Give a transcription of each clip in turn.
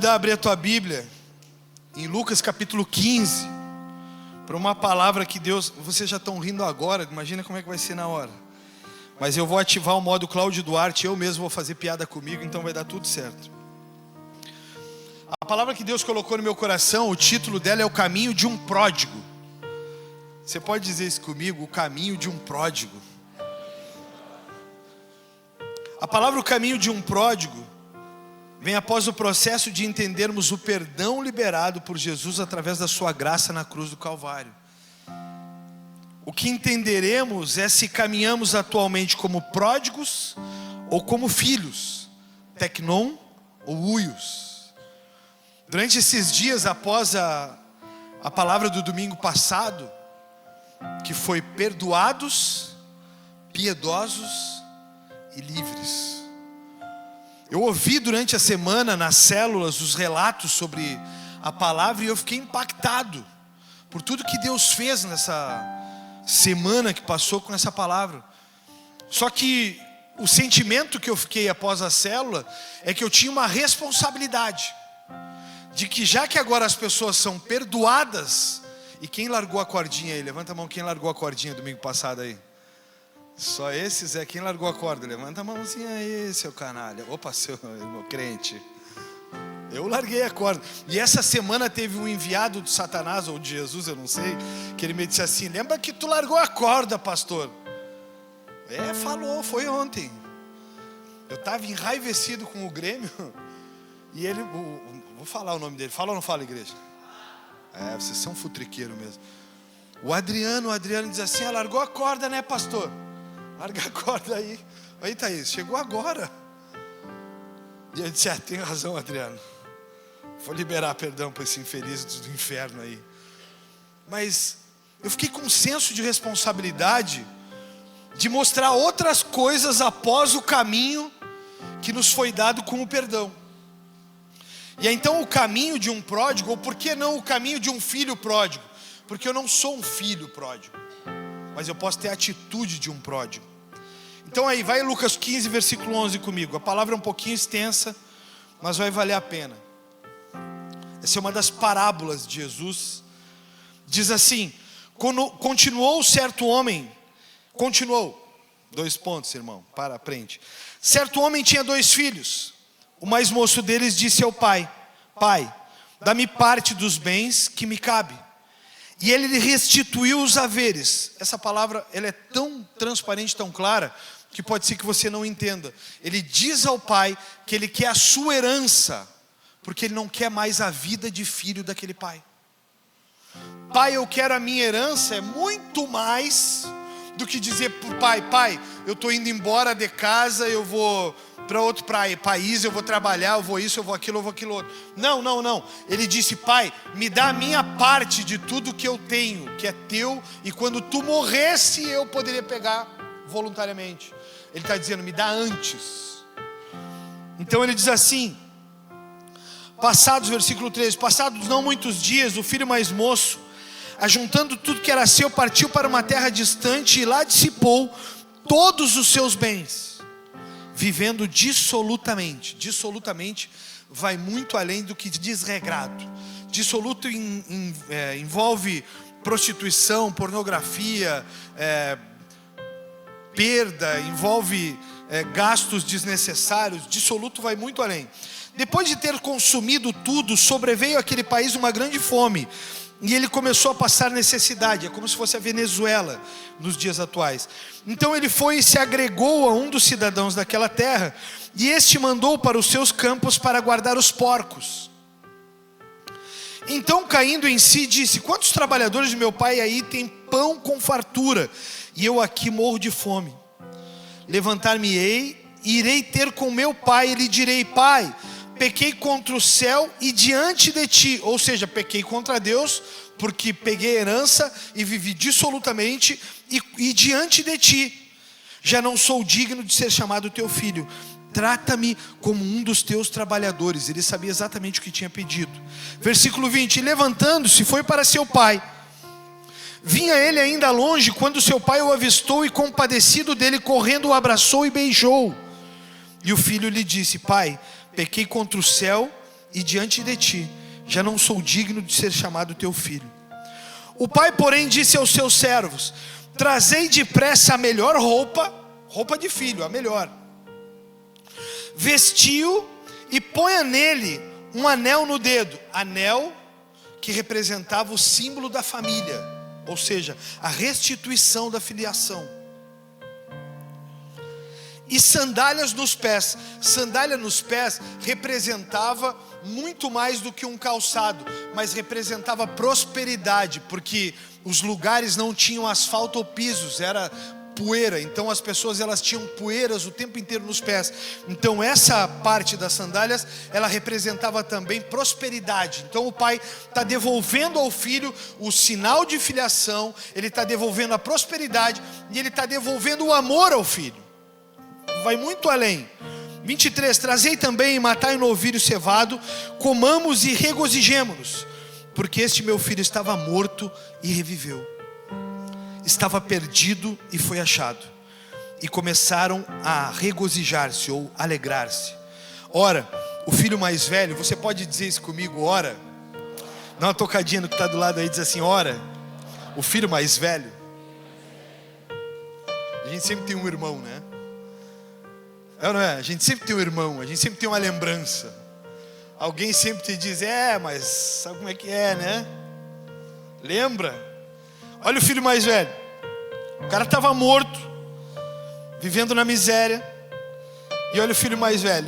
Abrir a tua Bíblia em Lucas capítulo 15 para uma palavra que Deus... Vocês já estão rindo agora, imagina como é que vai ser na hora. Mas eu vou ativar o modo Cláudio Duarte, eu mesmo vou fazer piada comigo, então vai dar tudo certo. A palavra que Deus colocou no meu coração, o título dela é O Caminho de um Pródigo. Você pode dizer isso comigo? O caminho de um pródigo. A palavra o caminho de um pródigo vem após o processo de entendermos o perdão liberado por Jesus através da sua graça na cruz do Calvário. O que entenderemos é se caminhamos atualmente como pródigos ou como filhos, teknon ou huios. Durante esses dias após a palavra do domingo passado, que foi perdoados, piedosos e livres. Eu ouvi durante a semana nas células os relatos sobre a palavra e eu fiquei impactado por tudo que Deus fez nessa semana que passou com essa palavra. Só que o sentimento que eu fiquei após a célula é que eu tinha uma responsabilidade de que já que agora as pessoas são perdoadas, e quem largou a cordinha aí? Levanta a mão, quem largou a cordinha domingo passado aí? Só esses é quem largou a corda. Levanta a mãozinha aí, seu canalha. Opa, seu irmão crente. Eu larguei a corda. E essa semana teve um enviado de Satanás ou de Jesus, eu não sei, que ele me disse assim: lembra que tu largou a corda, pastor? Falou, foi ontem. Eu estava enraivecido com o Grêmio. E ele, vou falar o nome dele. Fala ou não fala, igreja? Vocês são futriqueiros mesmo. O Adriano diz assim: largou a corda, né, pastor? Larga a corda aí. Aí, Thaís, chegou agora. E eu disse: tem razão, Adriano. Vou liberar perdão para esse infeliz do inferno aí. Mas eu fiquei com um senso de responsabilidade de mostrar outras coisas após o caminho que nos foi dado com o perdão. E então o caminho de um pródigo, ou por que não o caminho de um filho pródigo? Porque eu não sou um filho pródigo, mas eu posso ter a atitude de um pródigo. Então aí, vai Lucas 15, versículo 11 comigo. A palavra é um pouquinho extensa, mas vai valer a pena. Essa é uma das parábolas de Jesus. Diz assim: continuou certo homem. Continuou. 2 pontos, irmão, aprende. Certo homem tinha 2 filhos. O mais moço deles disse ao pai: pai, dá-me parte dos bens que me cabe. E ele lhe restituiu os haveres. Essa palavra, ela é tão transparente, tão clara, que pode ser que você não entenda. Ele diz ao pai que ele quer a sua herança, porque ele não quer mais a vida de filho daquele pai. Pai, eu quero a minha herança, é muito mais do que dizer para o pai: pai, eu estou indo embora de casa, eu vou para outro país, eu vou trabalhar, eu vou isso, eu vou aquilo outro. Não. Ele disse: pai, me dá a minha parte de tudo que eu tenho, que é teu, e quando tu morresse eu poderia pegar voluntariamente. Ele está dizendo: me dá antes. Então ele diz assim, versículo 13: passados não muitos dias, o filho mais moço, ajuntando tudo que era seu, partiu para uma terra distante e lá dissipou todos os seus bens, vivendo dissolutamente. Dissolutamente vai muito além do que desregrado. Dissoluto envolve prostituição, pornografia, perda, envolve gastos desnecessários. Dissoluto vai muito além. Depois de ter consumido tudo, sobreveio àquele país uma grande fome, e ele começou a passar necessidade. É como se fosse a Venezuela nos dias atuais. Então ele foi e se agregou a um dos cidadãos daquela terra, e este mandou para os seus campos para guardar os porcos. Então, caindo em si, disse: quantos trabalhadores de meu pai aí têm pão com fartura, e eu aqui morro de fome? Levantar-me-ei, irei ter com meu pai, e lhe direi: pai, pequei contra o céu e diante de ti. Ou seja, pequei contra Deus, porque peguei herança e vivi dissolutamente, e diante de ti já não sou digno de ser chamado teu filho. Trata-me como um dos teus trabalhadores. Ele sabia exatamente o que tinha pedido. Versículo 20: e levantando-se foi para seu pai. Vinha ele ainda longe, quando seu pai o avistou, e compadecido dele, correndo, o abraçou e beijou. E o filho lhe disse: pai, pequei contra o céu e diante de ti já não sou digno de ser chamado teu filho. O pai, porém, disse aos seus servos: trazei depressa a melhor roupa, roupa de filho, a melhor, vestiu e ponha nele um anel no dedo. Anel que representava o símbolo da família, ou seja, a restituição da filiação. E sandálias nos pés. Sandália nos pés representava muito mais do que um calçado, mas representava prosperidade, porque os lugares não tinham asfalto ou pisos, era poeira. Então as pessoas, elas tinham poeiras o tempo inteiro nos pés. Então essa parte das sandálias, ela representava também prosperidade. Então o pai está devolvendo ao filho o sinal de filiação, ele está devolvendo a prosperidade e ele está devolvendo o amor ao filho. Vai muito além. 23, trazei também e matai um novilho cevado, comamos e regozijemo-nos, porque este meu filho estava morto e reviveu, estava perdido e foi achado. E começaram a regozijar-se ou alegrar-se. Ora, o filho mais velho, você pode dizer isso comigo, ora? Dá uma tocadinha no que está do lado aí, diz assim, ora. O filho mais velho. A gente sempre tem um irmão, né? É ou não é? A gente sempre tem um irmão, a gente sempre tem uma lembrança. Alguém sempre te diz, mas sabe como é que é, né? Lembra? Olha o filho mais velho. O cara estava morto, vivendo na miséria. E olha o filho mais velho.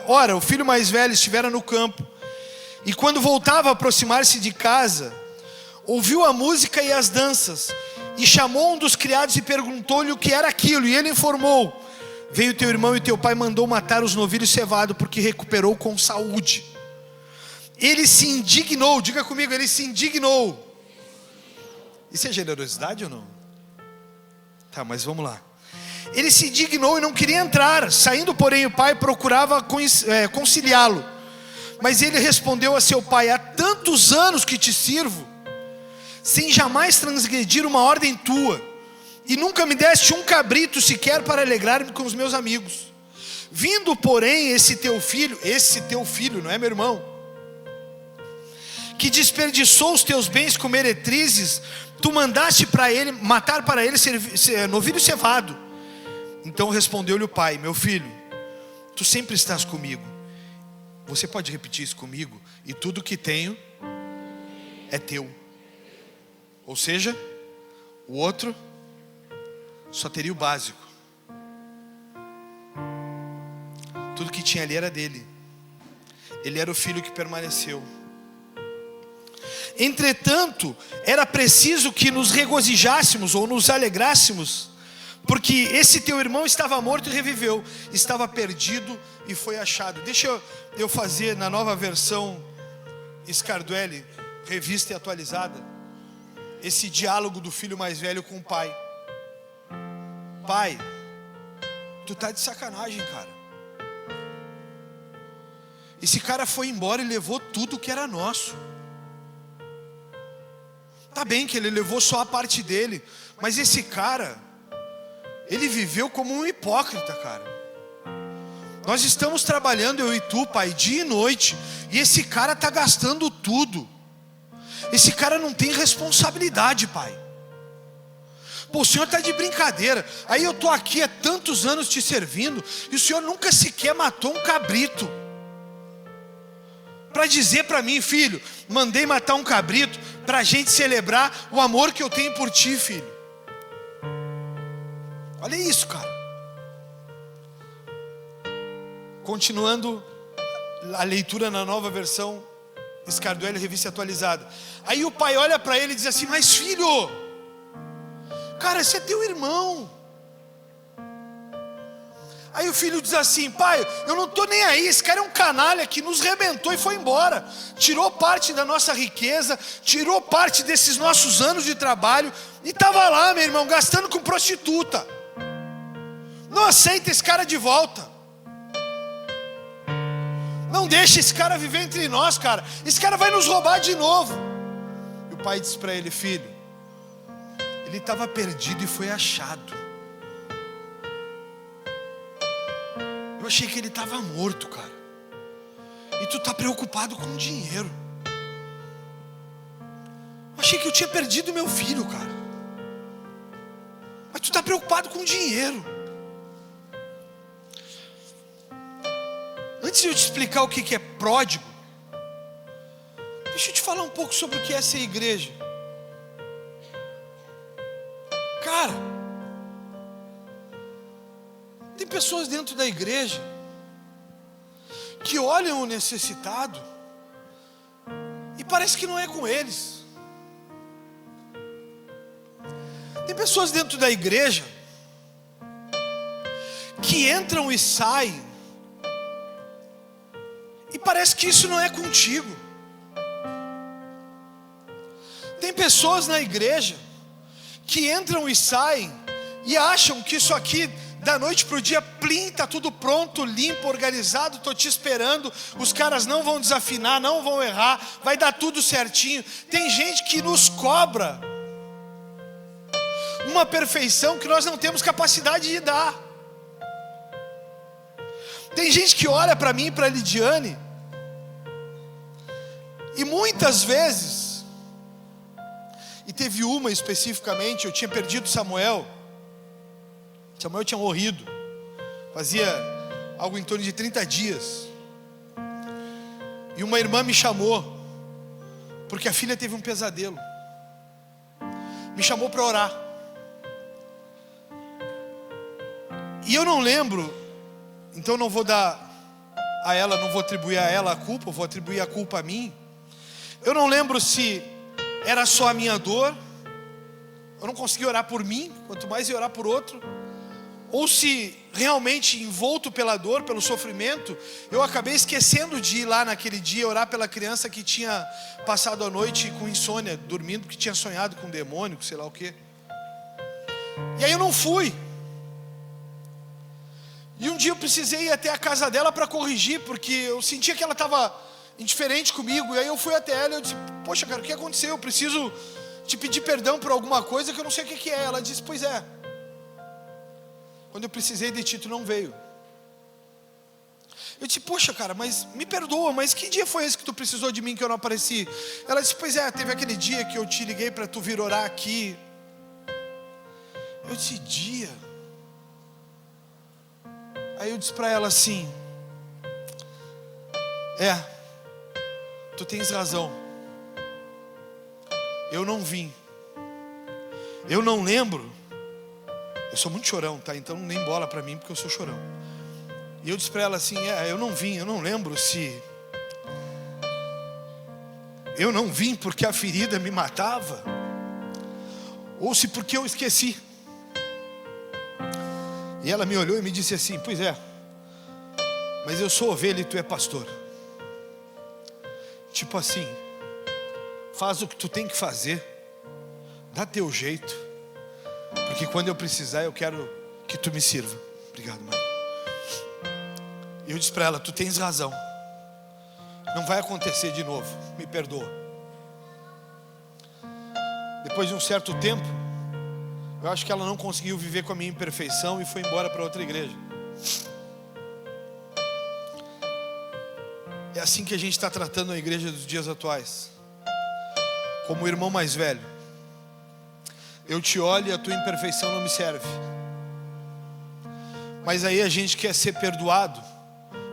Ora, o filho mais velho estivera no campo, e quando voltava a aproximar-se de casa, ouviu a música e as danças, e chamou um dos criados e perguntou-lhe o que era aquilo. E ele informou: veio teu irmão e teu pai mandou matar os novilhos cevados, porque recuperou com saúde. Ele se indignou, diga comigo, ele se indignou. Isso é generosidade ou não? Tá, mas vamos lá. Ele se indignou e não queria entrar. Saindo, porém, o pai procurava conciliá-lo. Mas ele respondeu a seu pai: há tantos anos que te sirvo, sem jamais transgredir uma ordem tua, e nunca me deste um cabrito sequer para alegrar-me com os meus amigos. Vindo, porém, esse teu filho, não é meu irmão, que desperdiçou os teus bens com meretrizes, tu mandaste para ele matar para ele novilho cevado. Então respondeu-lhe o pai: meu filho, tu sempre estás comigo. Você pode repetir isso comigo? E tudo que tenho é teu. Ou seja, o outro só teria o básico. Tudo que tinha ali era dele. Ele era o filho que permaneceu. Entretanto, era preciso que nos regozijássemos ou nos alegrássemos, porque esse teu irmão estava morto e reviveu, estava perdido e foi achado. Deixa eu fazer na nova versão Scarduelli, revista e atualizada, esse diálogo do filho mais velho com o pai. Pai, tu tá de sacanagem, cara. Esse cara foi embora e levou tudo que era nosso. Tá bem que ele levou só a parte dele, mas esse cara, ele viveu como um hipócrita, cara. Nós estamos trabalhando, eu e tu, pai, dia e noite, e esse cara tá gastando tudo. Esse cara não tem responsabilidade, pai. Pô, o senhor está de brincadeira. Aí eu estou aqui há tantos anos te servindo, e o senhor nunca sequer matou um cabrito para dizer para mim: filho, mandei matar um cabrito para a gente celebrar o amor que eu tenho por ti, filho. Olha isso, cara. Continuando a leitura na nova versão Scarduelli, revista atualizada. Aí o pai olha para ele e diz assim: mas filho, cara, esse é teu irmão. Aí o filho diz assim: pai, eu não estou nem aí, esse cara é um canalha que nos rebentou e foi embora. Tirou parte da nossa riqueza, tirou parte desses nossos anos de trabalho, e estava lá, meu irmão, gastando com prostituta. Não aceita esse cara de volta. Não deixa esse cara viver entre nós, cara. Esse cara vai nos roubar de novo. E o pai disse para ele: filho, ele estava perdido e foi achado. Eu achei que ele estava morto, cara. e tu está preocupado com dinheiro. Eu achei que eu tinha perdido meu filho, cara. Mas tu está preocupado com dinheiro. Antes de eu te explicar o que é pródigo, deixa eu te falar um pouco sobre o que é ser igreja. Cara, tem pessoas dentro da igreja que olham o necessitado e parece que não é com eles. Tem pessoas dentro da igreja que entram e saem e parece que isso não é contigo. Tem pessoas na igreja que entram e saem e acham que isso aqui da noite para o dia, plim, está tudo pronto, limpo, organizado, estou te esperando, os caras não vão desafinar, não vão errar, vai dar tudo certinho. Tem gente que nos cobra uma perfeição que nós não temos capacidade de dar. Tem gente que olha para mim e para a Lidiane e muitas vezes, e teve uma especificamente, eu tinha perdido Samuel tinha morrido, fazia algo em torno de 30 dias, e uma irmã me chamou, porque a filha teve um pesadelo, me chamou para orar, e eu não lembro, então não vou dar a ela, não vou atribuir a ela a culpa, eu vou atribuir a culpa a mim. Eu não lembro se era só a minha dor, eu não conseguia orar por mim, quanto mais ia orar por outro, ou se realmente envolto pela dor, pelo sofrimento, eu acabei esquecendo de ir lá naquele dia orar pela criança que tinha passado a noite com insônia, dormindo, porque tinha sonhado com um demônio, sei lá o quê. E aí eu não fui. E um dia eu precisei ir até a casa dela para corrigir, porque eu sentia que ela estava indiferente comigo. E aí eu fui até ela e eu disse: poxa, cara, o que aconteceu? Eu preciso te pedir perdão por alguma coisa que eu não sei o que é. Ela disse: pois é, quando eu precisei de ti, tu não veio. Eu disse: poxa, cara, mas me perdoa, mas que dia foi esse que tu precisou de mim que eu não apareci? Ela disse: pois é, teve aquele dia que eu te liguei para tu vir orar aqui. Eu disse: dia? Aí eu disse para ela assim: tu tens razão, eu não vim, eu não lembro. Eu sou muito chorão, tá? Então nem bola para mim, porque eu sou chorão. E eu disse para ela assim: eu não vim, eu não lembro se eu não vim porque a ferida me matava, ou se porque eu esqueci. E ela me olhou e me disse assim: pois é, mas eu sou ovelha e tu é pastor. Tipo assim, faz o que tu tem que fazer, dá teu jeito, porque quando eu precisar eu quero que tu me sirva. Obrigado, mãe. E eu disse para ela: tu tens razão, não vai acontecer de novo, me perdoa. Depois de um certo tempo, eu acho que ela não conseguiu viver com a minha imperfeição e foi embora para outra igreja. É assim que a gente está tratando a igreja dos dias atuais. Como o irmão mais velho. Eu te olho e a tua imperfeição não me serve. Mas aí a gente quer ser perdoado,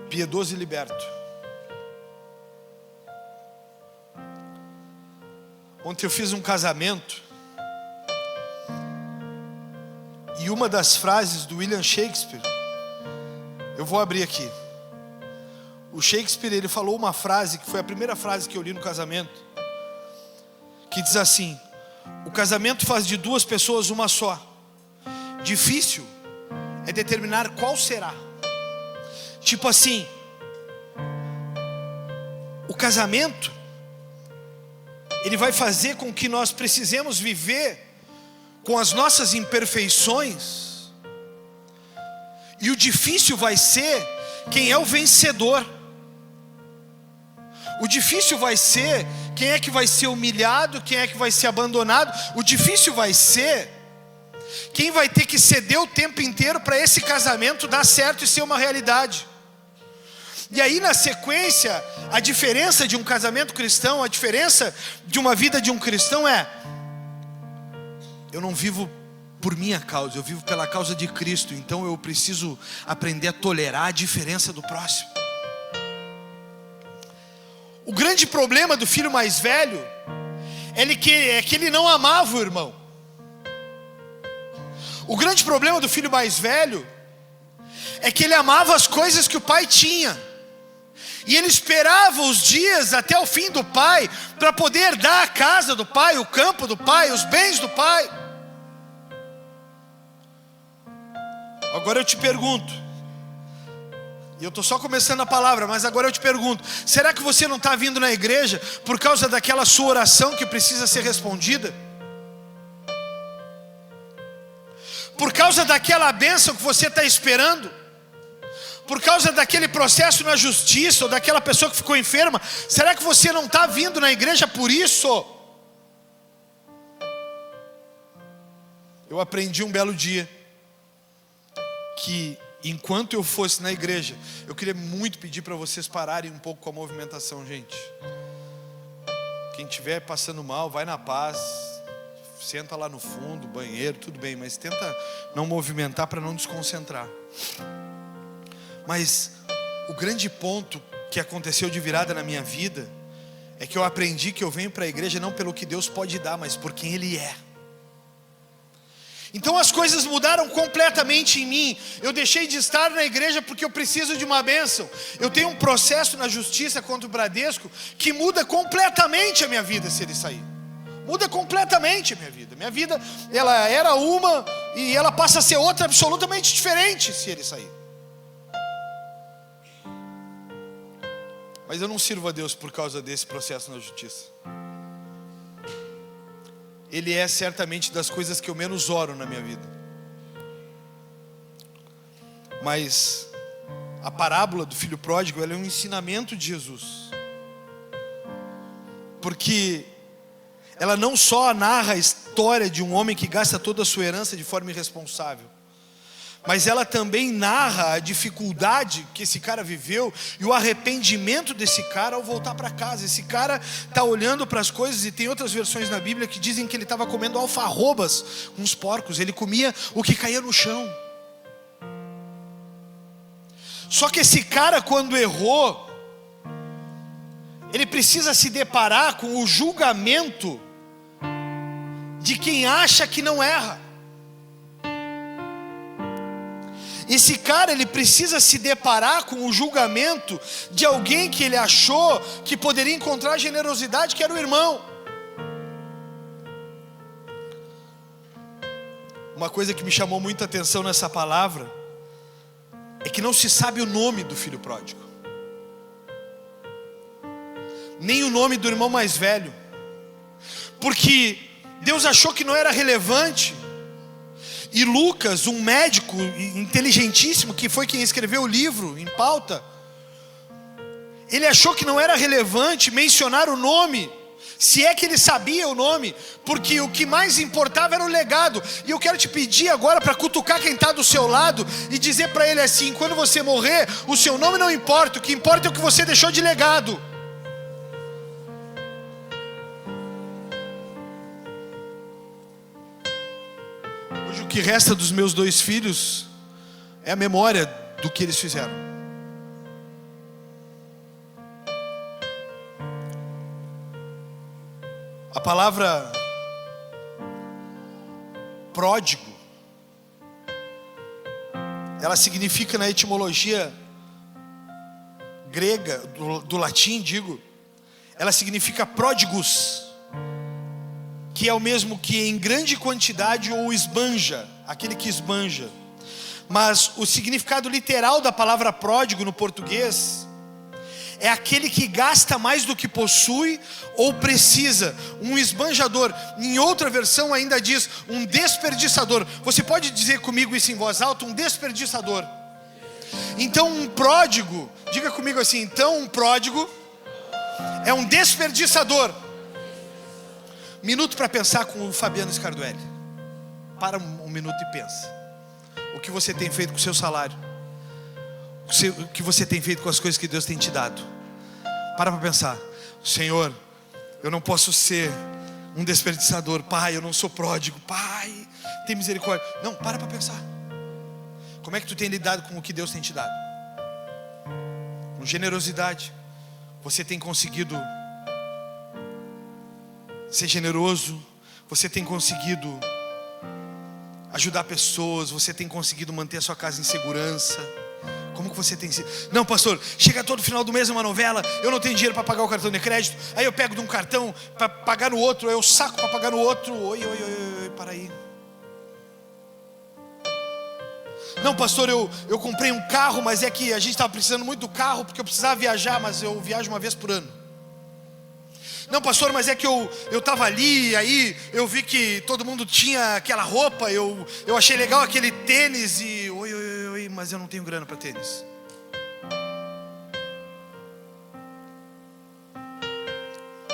piedoso e liberto. Ontem eu fiz um casamento. E uma das frases do William Shakespeare, eu vou abrir aqui. O Shakespeare, ele falou uma frase, que foi a primeira frase que eu li no casamento, que diz assim: o casamento faz de duas pessoas uma só. Difícil é determinar qual será. Tipo assim, o casamento, ele vai fazer com que nós precisemos viver com as nossas imperfeições, e o difícil vai ser quem é o vencedor. O difícil vai ser quem é que vai ser humilhado, quem é que vai ser abandonado. O difícil vai ser quem vai ter que ceder o tempo inteiro para esse casamento dar certo e ser uma realidade. E aí na sequência, a diferença de um casamento cristão, a diferença de uma vida de um cristão é: eu não vivo por minha causa, eu vivo pela causa de Cristo. Então eu preciso aprender a tolerar a diferença do próximo. O grande problema do filho mais velho é que ele não amava o irmão. O grande problema do filho mais velho é que ele amava as coisas que o pai tinha, e ele esperava os dias até o fim do pai para poder dar a casa do pai, o campo do pai, os bens do pai. Agora eu te pergunto, e eu estou só começando a palavra, mas agora eu te pergunto: será que você não está vindo na igreja por causa daquela sua oração que precisa ser respondida? Por causa daquela bênção que você está esperando? Por causa daquele processo na justiça, ou daquela pessoa que ficou enferma? Será que você não está vindo na igreja por isso? Eu aprendi um belo dia que enquanto eu fosse na igreja, eu queria muito pedir para vocês pararem um pouco com a movimentação, gente. Quem estiver passando mal, vai na paz, senta lá no fundo, banheiro, tudo bem, mas tenta não movimentar para não desconcentrar. Mas o grande ponto que aconteceu de virada na minha vida é que eu aprendi que eu venho para a igreja não pelo que Deus pode dar, mas por quem Ele é. Então as coisas mudaram completamente em mim. Eu deixei de estar na igreja porque eu preciso de uma bênção. Eu tenho um processo na justiça contra o Bradesco que muda completamente a minha vida se ele sair. Muda completamente a minha vida. Minha vida, ela era uma e ela passa a ser outra absolutamente diferente se ele sair. Mas eu não sirvo a Deus por causa desse processo na justiça. Ele é certamente das coisas que eu menos oro na minha vida. Mas a parábola do filho pródigo, ela é um ensinamento de Jesus. Porque ela não só narra a história de um homem que gasta toda a sua herança de forma irresponsável, mas ela também narra a dificuldade que esse cara viveu e o arrependimento desse cara ao voltar para casa. Esse cara está olhando para as coisas, e tem outras versões na Bíblia que dizem que ele estava comendo alfarrobas com os porcos. Ele comia o que caía no chão. Só que esse cara, quando errou, ele precisa se deparar com o julgamento de quem acha que não erra. Esse cara, ele precisa se deparar com o julgamento de alguém que ele achou que poderia encontrar generosidade, que era o irmão. Uma coisa que me chamou muita atenção nessa palavra é que não se sabe o nome do filho pródigo, nem o nome do irmão mais velho, porque Deus achou que não era relevante. E Lucas, um médico inteligentíssimo, que foi quem escreveu o livro em pauta, ele achou que não era relevante mencionar o nome, se é que ele sabia o nome, porque o que mais importava era o legado. E eu quero te pedir agora para cutucar quem está do seu lado e dizer para ele assim: quando você morrer, o seu nome não importa, o que importa é o que você deixou de legado. Hoje o que resta dos meus 2 filhos é a memória do que eles fizeram. A palavra pródigo, ela significa, na etimologia grega, do latim, ela significa pródigos, que é o mesmo que em grande quantidade, ou esbanja, aquele que esbanja. Mas o significado literal da palavra pródigo no português é aquele que gasta mais do que possui ou precisa, um esbanjador. Em outra versão ainda diz um desperdiçador. Você pode dizer comigo isso em voz alta? Um desperdiçador. Então um pródigo, diga comigo assim: então um pródigo é um desperdiçador. Minuto para pensar com o Fabiano Scarduelli. Para um minuto e pensa. O que você tem feito com o seu salário? o que você tem feito com as coisas que Deus tem te dado. Para pensar. Senhor, eu não posso ser um desperdiçador. Pai, eu não sou pródigo. Pai, tem misericórdia. Não, para pensar. Como é que tu tem lidado com o que Deus tem te dado? Com generosidade. Você tem conseguido ser generoso? Você tem conseguido ajudar pessoas? Você tem conseguido manter a sua casa em segurança? Como que você tem sido? Não, pastor, chega todo final do mês uma novela, eu não tenho dinheiro para pagar o cartão de crédito, aí eu pego de um cartão para pagar no outro, aí eu saco para pagar no outro. Oi, para aí. Não, pastor, eu comprei um carro, mas é que a gente estava precisando muito do carro, porque eu precisava viajar, mas eu viajo uma vez por ano. Não, pastor, mas é que eu estava ali, aí eu vi que todo mundo tinha aquela roupa, eu achei legal aquele tênis e... Oi, mas eu não tenho grana para tênis.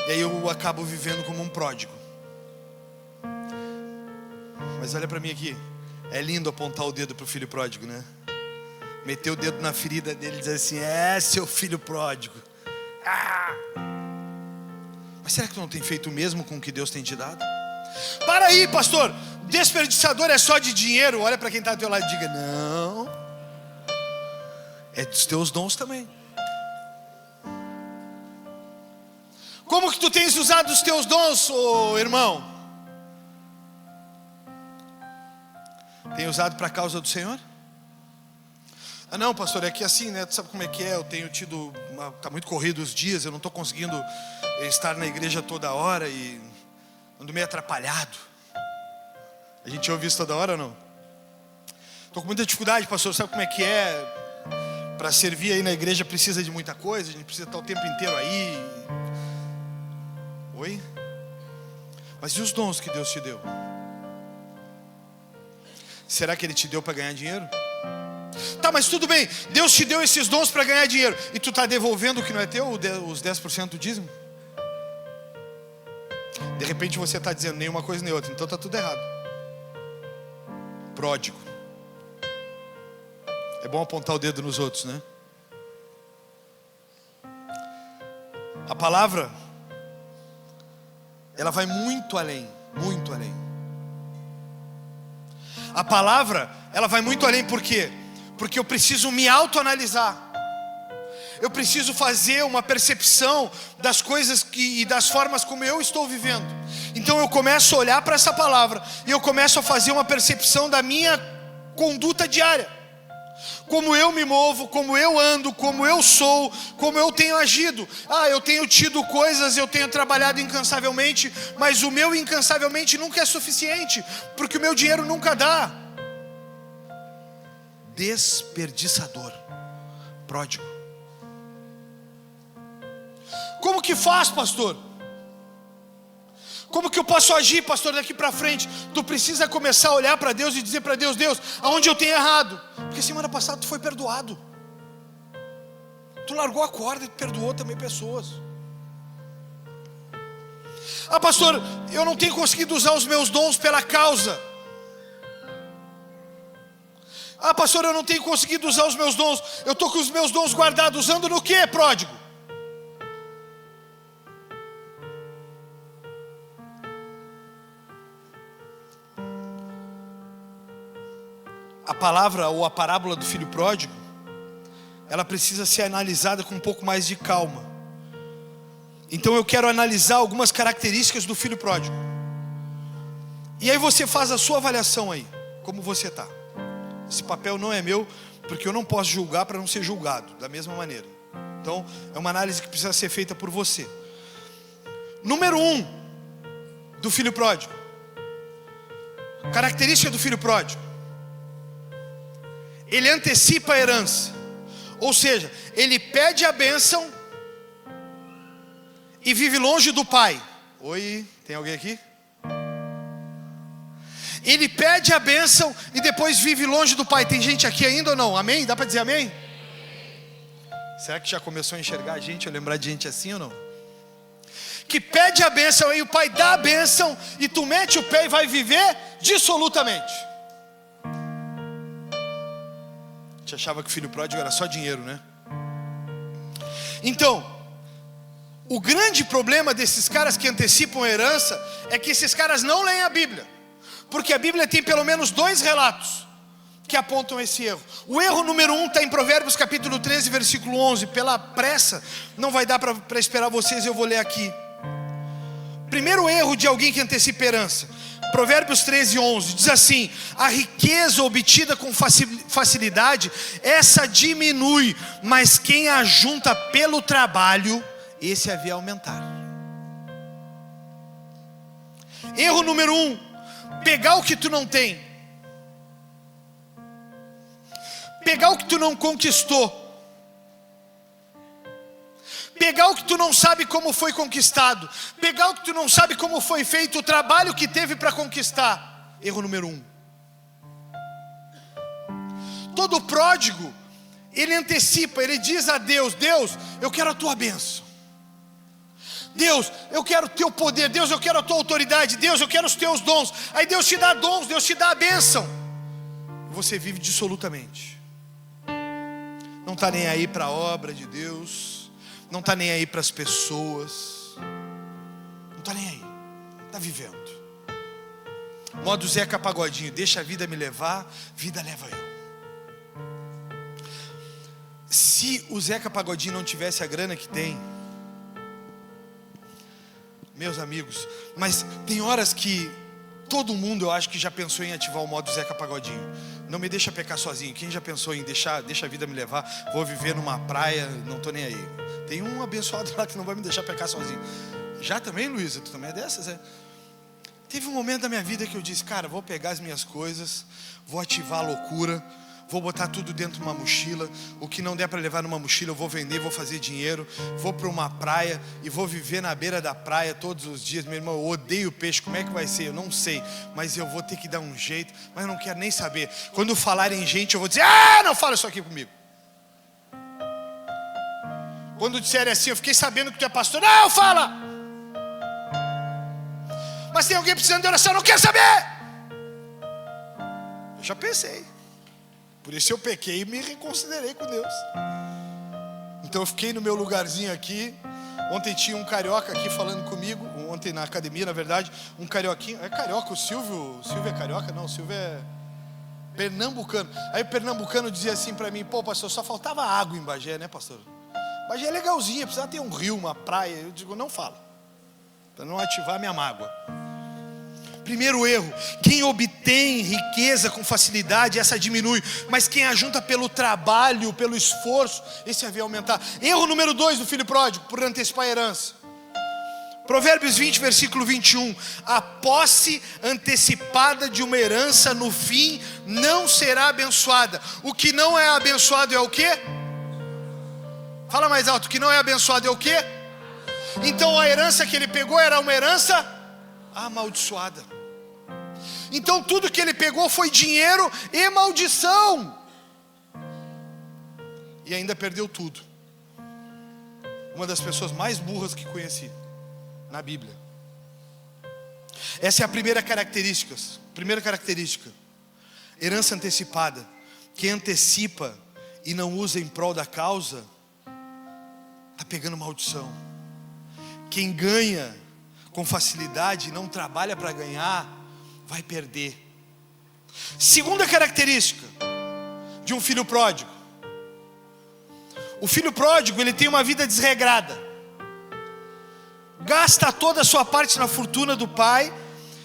E aí eu acabo vivendo como um pródigo. Mas olha para mim aqui. É lindo apontar o dedo para o filho pródigo, né? Meter o dedo na ferida dele e dizer assim: é, seu filho pródigo. Mas será que tu não tem feito o mesmo com o que Deus tem te dado? Para aí, pastor, desperdiçador é só de dinheiro. Olha para quem está do teu lado e diga: não, é dos teus dons também. Como que tu tens usado os teus dons, ô irmão? Tem usado para a causa do Senhor? Ah não, pastor, é que assim, né? Tu sabe como é que é? Eu tenho tido, tá muito corrido os dias, eu não estou conseguindo estar na igreja toda hora e ando meio atrapalhado. A gente ouve isso toda hora ou não? Estou com muita dificuldade, pastor, sabe como é que é? Para servir aí na igreja precisa de muita coisa, a gente precisa estar o tempo inteiro aí. Oi? Mas e os dons que Deus te deu? Será que Ele te deu para ganhar dinheiro? Tá, mas tudo bem, Deus te deu esses dons para ganhar dinheiro, e tu está devolvendo o que não é teu, os 10% do dízimo? De repente você está dizendo nem uma coisa nem outra, então está tudo errado. Pródigo. É bom apontar o dedo nos outros, né? A palavra, ela vai muito além, muito além. A palavra, ela vai muito além, por quê? Porque eu preciso me autoanalisar. Eu preciso fazer uma percepção das coisas e das formas como eu estou vivendo. Então eu começo a olhar para essa palavra e eu começo a fazer uma percepção da minha conduta diária. Como eu me movo, como eu ando, como eu sou, como eu tenho agido. Eu tenho tido coisas, eu tenho trabalhado incansavelmente, mas o meu incansavelmente nunca é suficiente, porque o meu dinheiro nunca dá. Desperdiçador, pródigo. Como que faz, pastor? Como que eu posso agir, pastor, daqui para frente? Tu precisa começar a olhar para Deus e dizer para Deus: Deus, aonde eu tenho errado? Porque semana passada tu foi perdoado. Tu largou a corda e tu perdoou também pessoas. Pastor, eu não tenho conseguido usar os meus dons pela causa. Pastor, eu não tenho conseguido usar os meus dons. Eu estou com os meus dons guardados. Usando no quê, pródigo? A palavra ou a parábola do filho pródigo, ela precisa ser analisada com um pouco mais de calma. Então eu quero analisar algumas características do filho pródigo. E aí você faz a sua avaliação aí, como você está. Esse papel não é meu, porque eu não posso julgar para não ser julgado, da mesma maneira. Então é uma análise que precisa ser feita por você. Número 1 do filho pródigo. Característica do filho pródigo: ele antecipa a herança. Ou seja, ele pede a bênção e vive longe do pai. Oi, tem alguém aqui? Ele pede a bênção e depois vive longe do pai. Tem gente aqui ainda ou não? Amém? Dá para dizer amém? Será que já começou a enxergar a gente, ou lembrar de gente assim ou não? Que pede a bênção, aí o pai dá a bênção e tu mete o pé e vai viver dissolutamente. gente achava que filho pródigo era só dinheiro, né? Então, o grande problema desses caras que antecipam a herança é que esses caras não leem a Bíblia. Porque a Bíblia tem pelo menos 2 relatos que apontam esse erro. O erro número 1 está em Provérbios capítulo 13, versículo 11. Pela pressa, não vai dar para esperar vocês, eu vou ler aqui. Primeiro erro de alguém que antecipa a herança. Provérbios 13, 11, diz assim: a riqueza obtida com facilidade, essa diminui, mas quem a junta pelo trabalho, esse havia aumentar. Erro número 1, pegar o que tu não tem, pegar o que tu não conquistou, pegar o que tu não sabe como foi conquistado, pegar o que tu não sabe como foi feito, o trabalho que teve para conquistar. Erro número 1. Todo pródigo, ele antecipa, ele diz a Deus: Deus, eu quero a tua bênção. Deus, eu quero o teu poder. Deus, eu quero a tua autoridade. Deus, eu quero os teus dons. Aí Deus te dá dons, Deus te dá a bênção. Você vive dissolutamente. Não está nem aí para a obra de Deus. Não está nem aí para as pessoas. Não está nem aí. Está vivendo. Modo Zeca Pagodinho: deixa a vida me levar, vida leva eu. Se o Zeca Pagodinho não tivesse a grana que tem, meus amigos, mas tem horas que todo mundo, eu acho que já pensou em ativar o modo Zeca Pagodinho. Não me deixa pecar sozinho. Quem já pensou em deixa a vida me levar, vou viver numa praia, não estou nem aí. Tem um abençoado lá que não vai me deixar pecar sozinho. Já também, Luísa? Tu também é dessas, é? Teve um momento da minha vida que eu disse: cara, vou pegar as minhas coisas, vou ativar a loucura, vou botar tudo dentro de uma mochila. O que não der para levar numa mochila eu vou vender, vou fazer dinheiro. Vou para uma praia e vou viver na beira da praia todos os dias. Meu irmão, eu odeio peixe, como é que vai ser? Eu não sei, mas eu vou ter que dar um jeito. Mas eu não quero nem saber. Quando falarem em gente eu vou dizer: ah, não fala isso aqui comigo. Quando disserem assim: eu fiquei sabendo que tu é pastor. Não, fala! Mas tem alguém precisando de oração, não quero saber. Eu já pensei. Por isso eu pequei e me reconsiderei com Deus. Então eu fiquei no meu lugarzinho aqui. Ontem tinha um carioca aqui falando comigo. Ontem na academia, na verdade, um carioquinho. É carioca, o Silvio é carioca? Não, o Silvio é pernambucano. Aí o pernambucano dizia assim para mim: pô, pastor, só faltava água em Bagé, né, pastor? Bagé é legalzinha, precisa ter um rio, uma praia. Eu digo: não fala, para não ativar minha mágoa. Primeiro erro: quem obtém riqueza com facilidade, essa diminui, mas quem ajunta pelo trabalho, pelo esforço, esse havia aumentar. Erro número 2 do filho pródigo, por antecipar a herança. Provérbios 20, versículo 21. A posse antecipada de uma herança no fim não será abençoada. O que não é abençoado é o quê? Fala mais alto. O que não é abençoado é o quê? Então a herança que ele pegou era uma herança amaldiçoada. Então tudo que ele pegou foi dinheiro e maldição. E ainda perdeu tudo. Uma das pessoas mais burras que conheci na Bíblia. Essa é a primeira característica. Herança antecipada. Quem antecipa e não usa em prol da causa, está pegando maldição. Quem ganha com facilidade e não trabalha para ganhar, vai perder. Segunda característica de um filho pródigo. O filho pródigo, ele tem uma vida desregrada. Gasta toda a sua parte na fortuna do pai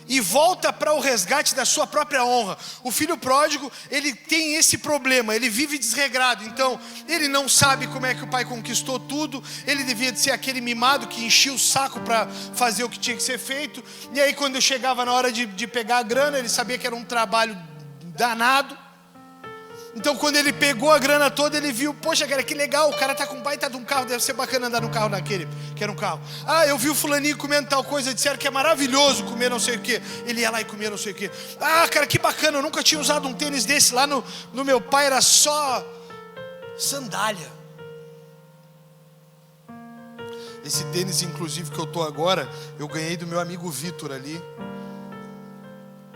e volta para o resgate da sua própria honra. O filho pródigo, ele tem esse problema, ele vive desregrado. Então, ele não sabe como é que o pai conquistou tudo. Ele devia de ser aquele mimado que enchia o saco para fazer o que tinha que ser feito. E aí quando chegava na hora de pegar a grana, ele sabia que era um trabalho danado. Então quando ele pegou a grana toda, ele viu: poxa, cara, que legal, o cara tá com um baita de um carro, deve ser bacana andar no carro daquele, que era um carro. Ah, eu vi o fulaninho comendo tal coisa, disseram que é maravilhoso comer não sei o que. Ele ia lá e comia não sei o que. Ah, cara, que bacana, eu nunca tinha usado um tênis desse. Lá no meu pai era só sandália. Esse tênis, inclusive, que eu tô agora, eu ganhei do meu amigo Vitor ali,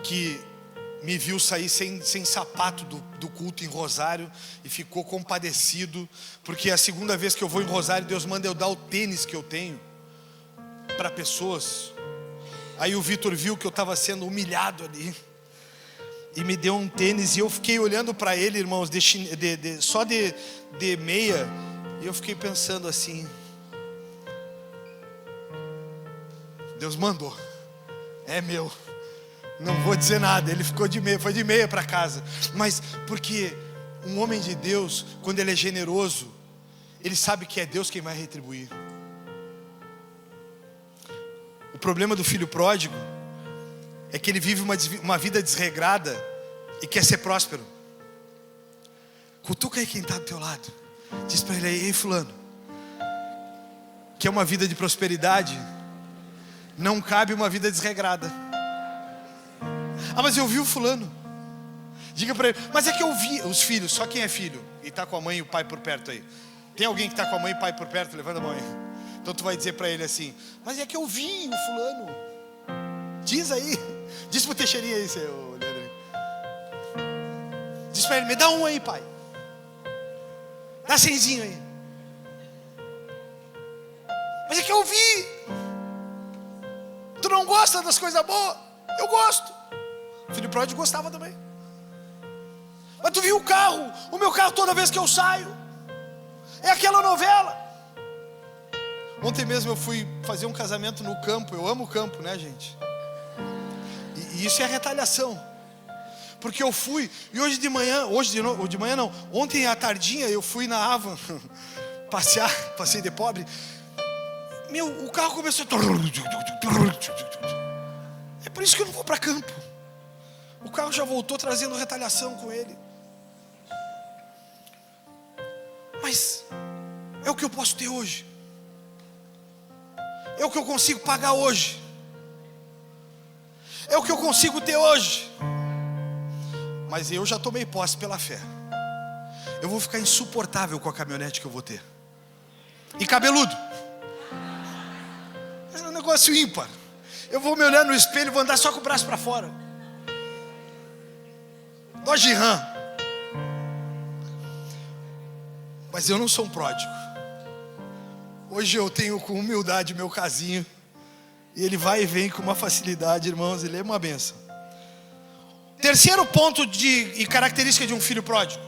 que me viu sair sem sapato do culto em Rosário e ficou compadecido, porque a segunda vez que eu vou em Rosário, Deus manda eu dar o tênis que eu tenho para pessoas. Aí o Vitor viu que eu estava sendo humilhado ali e me deu um tênis, e eu fiquei olhando para ele, irmãos, só de meia, e eu fiquei pensando assim: Deus mandou, é meu, não vou dizer nada. Ele ficou de meia, foi de meia para casa. Mas porque um homem de Deus, quando ele é generoso, ele sabe que é Deus quem vai retribuir. O problema do filho pródigo é que ele vive uma vida desregrada e quer ser próspero. Cutuca aí quem está do teu lado, diz para ele aí: ei fulano, quer uma vida de prosperidade? Não cabe uma vida desregrada. Ah, mas eu vi o fulano. Diga para ele: mas é que eu vi os filhos. Só quem é filho e está com a mãe e o pai por perto aí? Tem alguém que está com a mãe e o pai por perto? Levanta a mão aí. Então tu vai dizer para ele assim: mas é que eu vi o fulano. Diz aí, diz pro Teixeirinha aí, seu Leandro. Diz para ele: me dá um aí, pai. Dá 100zinho aí. Mas é que eu vi. Tu não gosta das coisas boas? Eu gosto. O filho pródigo gostava também. Mas tu viu o carro? O meu carro, toda vez que eu saio, é aquela novela. Ontem mesmo eu fui fazer um casamento no campo. Eu amo o campo, né, gente? E isso é retaliação. Porque eu fui, e hoje de manhã, ontem à tardinha eu fui na Avan passear, passei de pobre. Meu, o carro começou É por isso que eu não vou para campo. O carro já voltou trazendo retaliação com ele. Mas é o que eu posso ter hoje. É o que eu consigo pagar hoje. É o que eu consigo ter hoje. Mas eu já tomei posse pela fé. Eu vou ficar insuportável com a caminhonete que eu vou ter. E cabeludo. É um negócio ímpar. Eu vou me olhar no espelho e vou andar só com o braço para fora. Dodge Ram. Mas eu não sou um pródigo. Hoje eu tenho com humildade meu casinho. E ele vai e vem com uma facilidade, irmãos. Ele é uma bênção. Terceiro ponto e característica de um filho pródigo.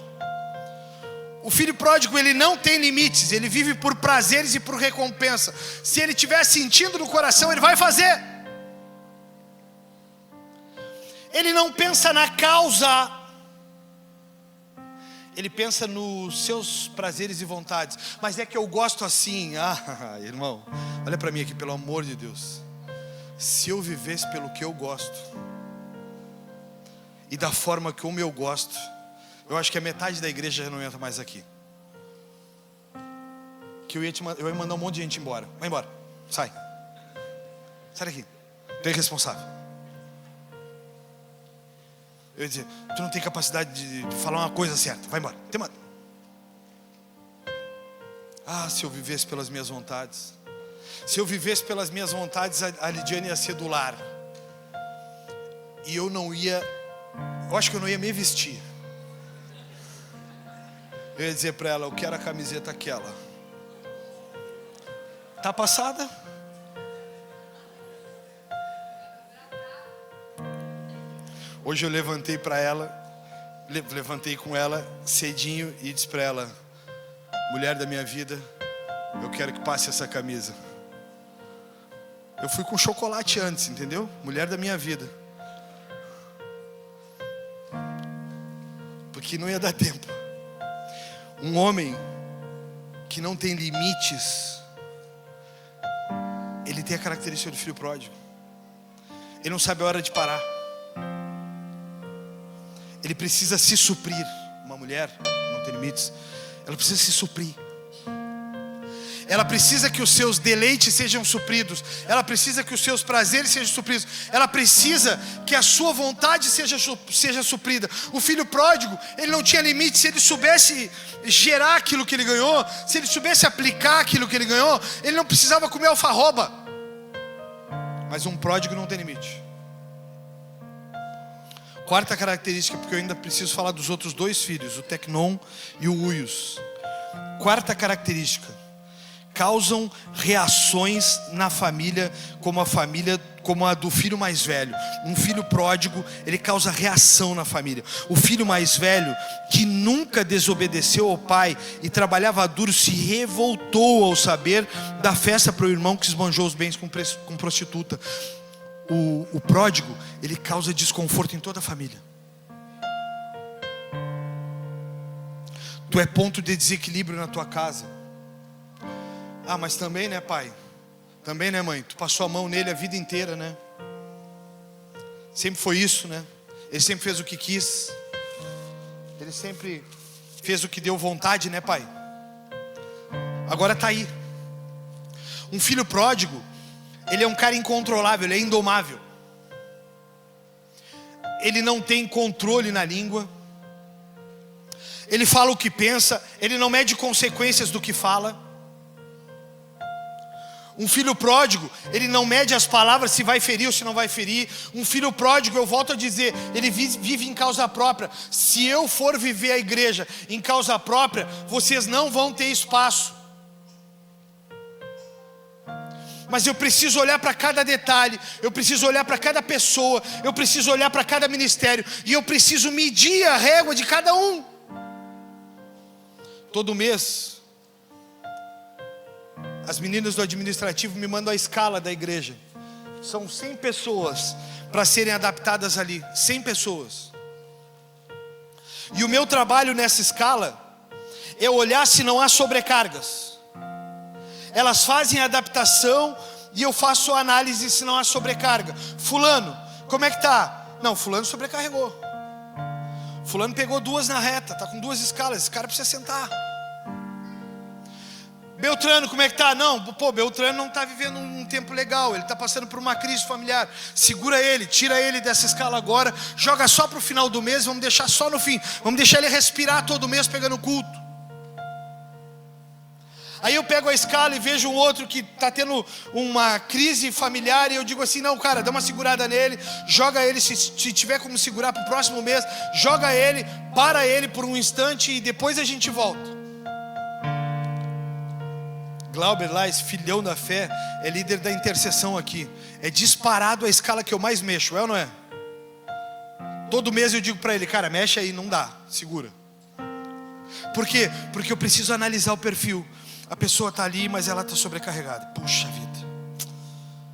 O filho pródigo, ele não tem limites. Ele vive por prazeres e por recompensa. Se ele estiver sentindo no coração, ele vai fazer. Ele não pensa na causa. Ele pensa nos seus prazeres e vontades. Mas é que eu gosto assim. Ah, irmão, olha para mim aqui, pelo amor de Deus. Se eu vivesse pelo que eu gosto e da forma como eu gosto, eu acho que a metade da igreja já não entra mais aqui. Que eu ia mandar um monte de gente embora. Vai embora, sai. Sai daqui, tu é irresponsável. Eu ia dizer: tu não tem capacidade de falar uma coisa certa. Vai embora, te manda. Ah, se eu vivesse pelas minhas vontades. Se eu vivesse pelas minhas vontades, a Lidiane ia ser do lar. E eu acho que eu não ia me vestir. Eu ia dizer para ela: eu quero a camiseta aquela. Tá passada? Hoje eu levantei com ela cedinho e disse para ela: mulher da minha vida, eu quero que passe essa camisa. Eu fui com chocolate antes, entendeu? Mulher da minha vida. Porque não ia dar tempo. Um homem que não tem limites, ele tem a característica do filho pródigo. Ele não sabe a hora de parar. Ele precisa se suprir. Uma mulher não tem limites. Ela precisa se suprir. Ela precisa que os seus deleites sejam supridos. Ela precisa que os seus prazeres sejam supridos. Ela precisa que a sua vontade seja suprida. O filho pródigo, ele não tinha limite. Se ele soubesse gerar aquilo que ele ganhou, se ele soubesse aplicar aquilo que ele ganhou, ele não precisava comer alfarroba. Mas um pródigo não tem limite. Quarta característica, porque eu ainda preciso falar dos outros dois filhos, o Tecnon e o Uios. Quarta característica: causam reações na família, como a do filho mais velho. Um filho pródigo, ele causa reação na família. O filho mais velho, que nunca desobedeceu ao pai e trabalhava duro, se revoltou ao saber da festa para o irmão que esbanjou os bens com prostituta. O pródigo, ele causa desconforto em toda a família. Tu é ponto de desequilíbrio na tua casa. Ah, mas também, né, pai? Também, né, mãe? Tu passou a mão nele a vida inteira, né? Sempre foi isso, né? Ele sempre fez o que quis. Ele sempre fez o que deu vontade, né, pai? Agora tá aí. Um filho pródigo, ele é um cara incontrolável, ele é indomável. Ele não tem controle na língua. Ele fala o que pensa, ele não mede consequências do que fala. Um filho pródigo, ele não mede as palavras se vai ferir ou se não vai ferir. Um filho pródigo, eu volto a dizer, ele vive em causa própria. Se eu for viver a igreja em causa própria, vocês não vão ter espaço. Mas eu preciso olhar para cada detalhe, eu preciso olhar para cada pessoa, eu preciso olhar para cada ministério, e eu preciso medir a régua de cada um. Todo mês, as meninas do administrativo me mandam a escala da igreja. São 100 pessoas para serem adaptadas ali, 100 pessoas. E o meu trabalho nessa escala é olhar se não há sobrecargas. Elas fazem a adaptação e eu faço a análise se não há sobrecarga. Fulano, como é que tá? Não, fulano sobrecarregou. Fulano pegou 2 na reta, tá com 2 escalas, esse cara precisa sentar. Beltrano, como é que tá? Não, Beltrano não está vivendo um tempo legal, ele está passando por uma crise familiar. Segura ele, tira ele dessa escala agora, joga só para o final do mês, vamos deixar só no fim, vamos deixar ele respirar todo mês pegando culto. Aí eu pego a escala e vejo um outro que está tendo uma crise familiar, e eu digo assim: não, cara, dá uma segurada nele, joga ele, se tiver como segurar para o próximo mês, joga ele, para ele por um instante e depois a gente volta. Glauber lá, esse filhão da fé, é líder da intercessão aqui. É disparado a escala que eu mais mexo, é ou não é? Todo mês eu digo para ele: cara, mexe aí, não dá, segura. Por quê? Porque eu preciso analisar o perfil. A pessoa está ali, mas ela está sobrecarregada. Puxa vida,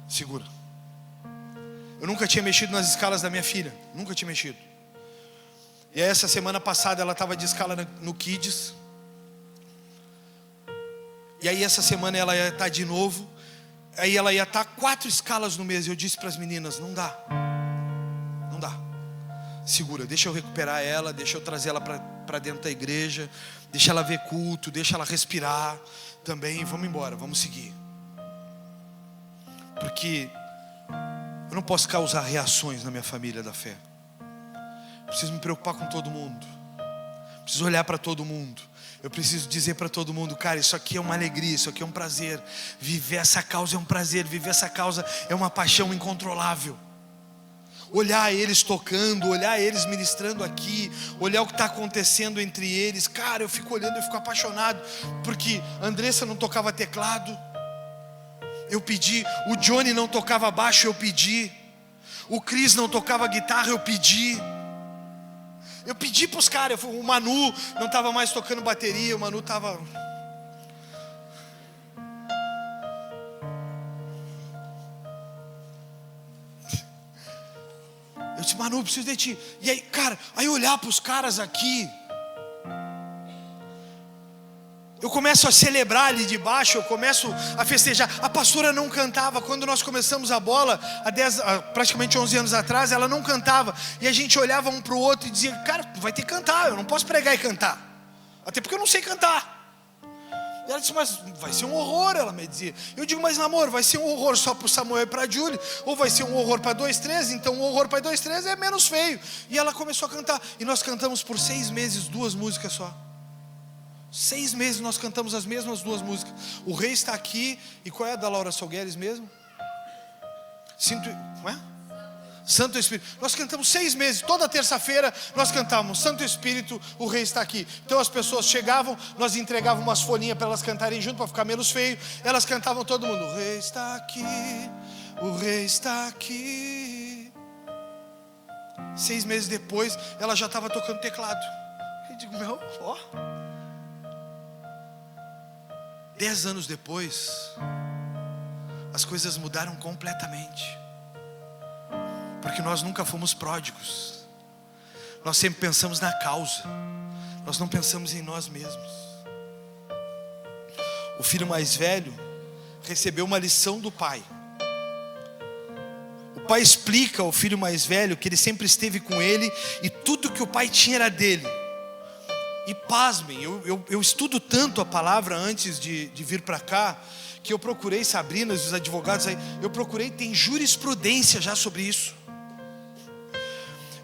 segura. Eu nunca tinha mexido nas escalas da minha filha, nunca tinha mexido. E aí, essa semana passada ela estava de escala no Kids. E aí essa semana ela ia estar de novo. Aí ela ia estar 4 escalas no mês. Eu disse para as meninas: não dá, não dá, segura, deixa eu recuperar ela, deixa eu trazer ela para dentro da igreja, deixa ela ver culto, deixa ela respirar também, vamos embora, vamos seguir. Porque eu não posso causar reações na minha família da fé. Preciso me preocupar com todo mundo, preciso olhar para todo mundo. Eu preciso dizer para todo mundo: cara, isso aqui é uma alegria, isso aqui é um prazer. Viver essa causa é um prazer, viver essa causa é uma paixão incontrolável. Olhar eles tocando, olhar eles ministrando aqui, olhar o que está acontecendo entre eles. Cara, eu fico olhando, eu fico apaixonado. Porque a Andressa não tocava teclado, eu pedi. O Johnny não tocava baixo, eu pedi. O Cris não tocava guitarra, eu pedi. Eu pedi para os caras. O Manu não estava mais tocando bateria, o Manu estava... Eu disse: Manu, eu preciso de ti. E aí, cara, aí olhar para os caras aqui, eu começo a celebrar ali de baixo, eu começo a festejar. A pastora não cantava. Quando nós começamos a bola, praticamente 11 anos atrás, ela não cantava. E a gente olhava um para o outro e dizia: cara, vai ter que cantar, eu não posso pregar e cantar. Até porque eu não sei cantar. E ela disse: mas vai ser um horror, ela me dizia. Eu digo: mas namoro, vai ser um horror só para o Samuel e para a Julie? Ou vai ser um horror para 2, 3? Então um horror para 2, 3 é menos feio. E ela começou a cantar. E nós cantamos por 6 meses 2 músicas só. 6 meses nós cantamos as mesmas 2 músicas. O Rei está aqui. E qual é a da Laura Salgueires mesmo? Não é? Santo Espírito. Nós cantamos 6 meses, toda terça-feira nós cantávamos Santo Espírito, o Rei está aqui. Então as pessoas chegavam, nós entregávamos umas folhinhas para elas cantarem junto, para ficar menos feio. Elas cantavam todo mundo, o Rei está aqui, o Rei está aqui. 6 meses depois, ela já estava tocando teclado. Eu digo, meu, ó. 10 anos depois, as coisas mudaram completamente. Porque nós nunca fomos pródigos. Nós sempre pensamos na causa. Nós não pensamos em nós mesmos. O filho mais velho recebeu uma lição do pai. O pai explica ao filho mais velho que ele sempre esteve com ele e tudo que o pai tinha era dele. E pasmem, eu estudo tanto a palavra antes de vir para cá, que eu procurei, Sabrina, os advogados aí, eu procurei, tem jurisprudência já sobre isso.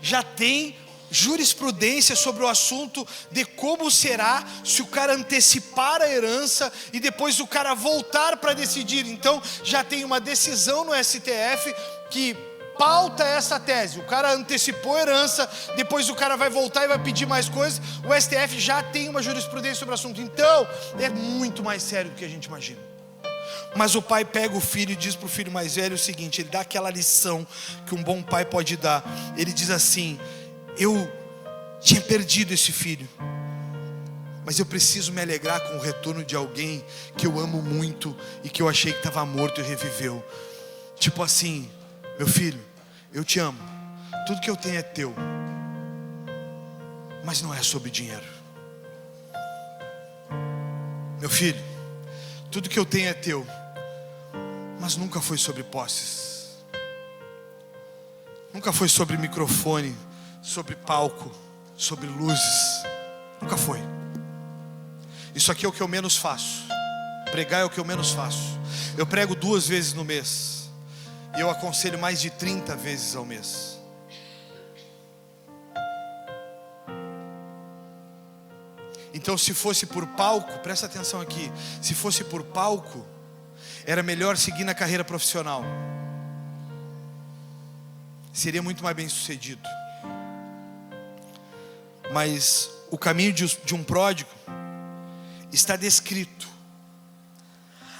Já tem jurisprudência sobre o assunto de como será se o cara antecipar a herança e depois o cara voltar para decidir. Então já tem uma decisão no STF que pauta essa tese. O cara antecipou a herança, depois o cara vai voltar e vai pedir mais coisas. O STF já tem uma jurisprudência sobre o assunto. Então é muito mais sério do que a gente imagina. Mas o pai pega o filho e diz para o filho mais velho o seguinte, ele dá aquela lição que um bom pai pode dar. Ele diz assim, eu tinha perdido esse filho, mas eu preciso me alegrar com o retorno de alguém que eu amo muito e que eu achei que estava morto e reviveu. Tipo assim, meu filho, eu te amo, tudo que eu tenho é teu, mas não é sobre dinheiro. Meu filho, tudo que eu tenho é teu, mas nunca foi sobre posses. Nunca foi sobre microfone, sobre palco, sobre luzes. Nunca foi. Isso aqui é o que eu menos faço. Pregar é o que eu menos faço. Eu prego 2 vezes no mês. E eu aconselho mais de 30 vezes ao mês. Então se fosse por palco, presta atenção aqui, se fosse por palco, era melhor seguir na carreira profissional. Seria muito mais bem sucedido. Mas o caminho de um pródigo está descrito.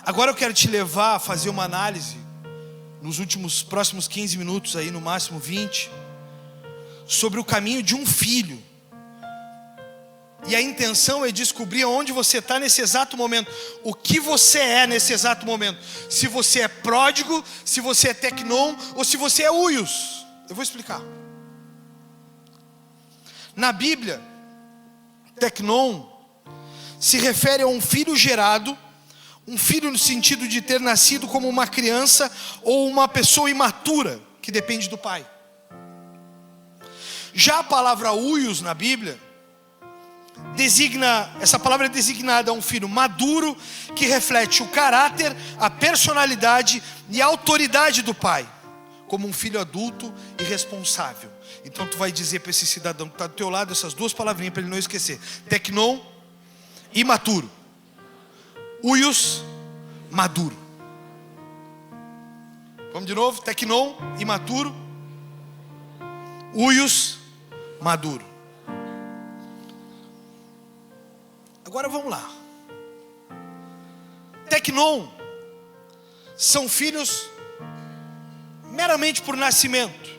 Agora eu quero te levar a fazer uma análise, nos próximos 15 minutos, aí no máximo 20, sobre o caminho de um filho. E a intenção é descobrir onde você está nesse exato momento. O que você é nesse exato momento. Se você é pródigo, se você é tecnon, ou se você é huios. Eu vou explicar. Na Bíblia, tecnon se refere a um filho gerado. Um filho no sentido de ter nascido como uma criança ou uma pessoa imatura, que depende do pai. Já a palavra huios na Bíblia essa palavra é designada a um filho maduro que reflete o caráter, a personalidade e a autoridade do pai, como um filho adulto e responsável. Então tu vai dizer para esse cidadão que está do teu lado essas 2 palavrinhas para ele não esquecer: tecnon, imaturo; huios, maduro. Vamos de novo: tecnon, imaturo; huios, maduro. Agora vamos lá. Tecnon são filhos meramente por nascimento.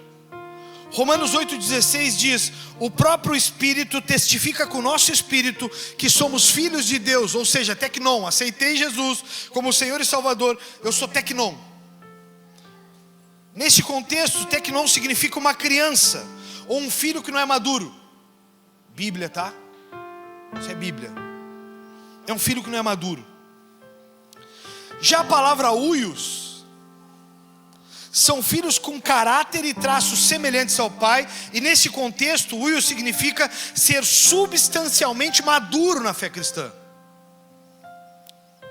Romanos 8,16 diz: o próprio Espírito testifica com o nosso Espírito que somos filhos de Deus. Ou seja, tecnon, aceitei Jesus como Senhor e Salvador, eu sou tecnon. Nesse contexto, tecnon significa uma criança, ou um filho que não é maduro. Bíblia, tá? Isso é Bíblia. É um filho que não é maduro. Já a palavra huios são filhos com caráter e traços semelhantes ao pai. E nesse contexto, huios significa ser substancialmente maduro na fé cristã.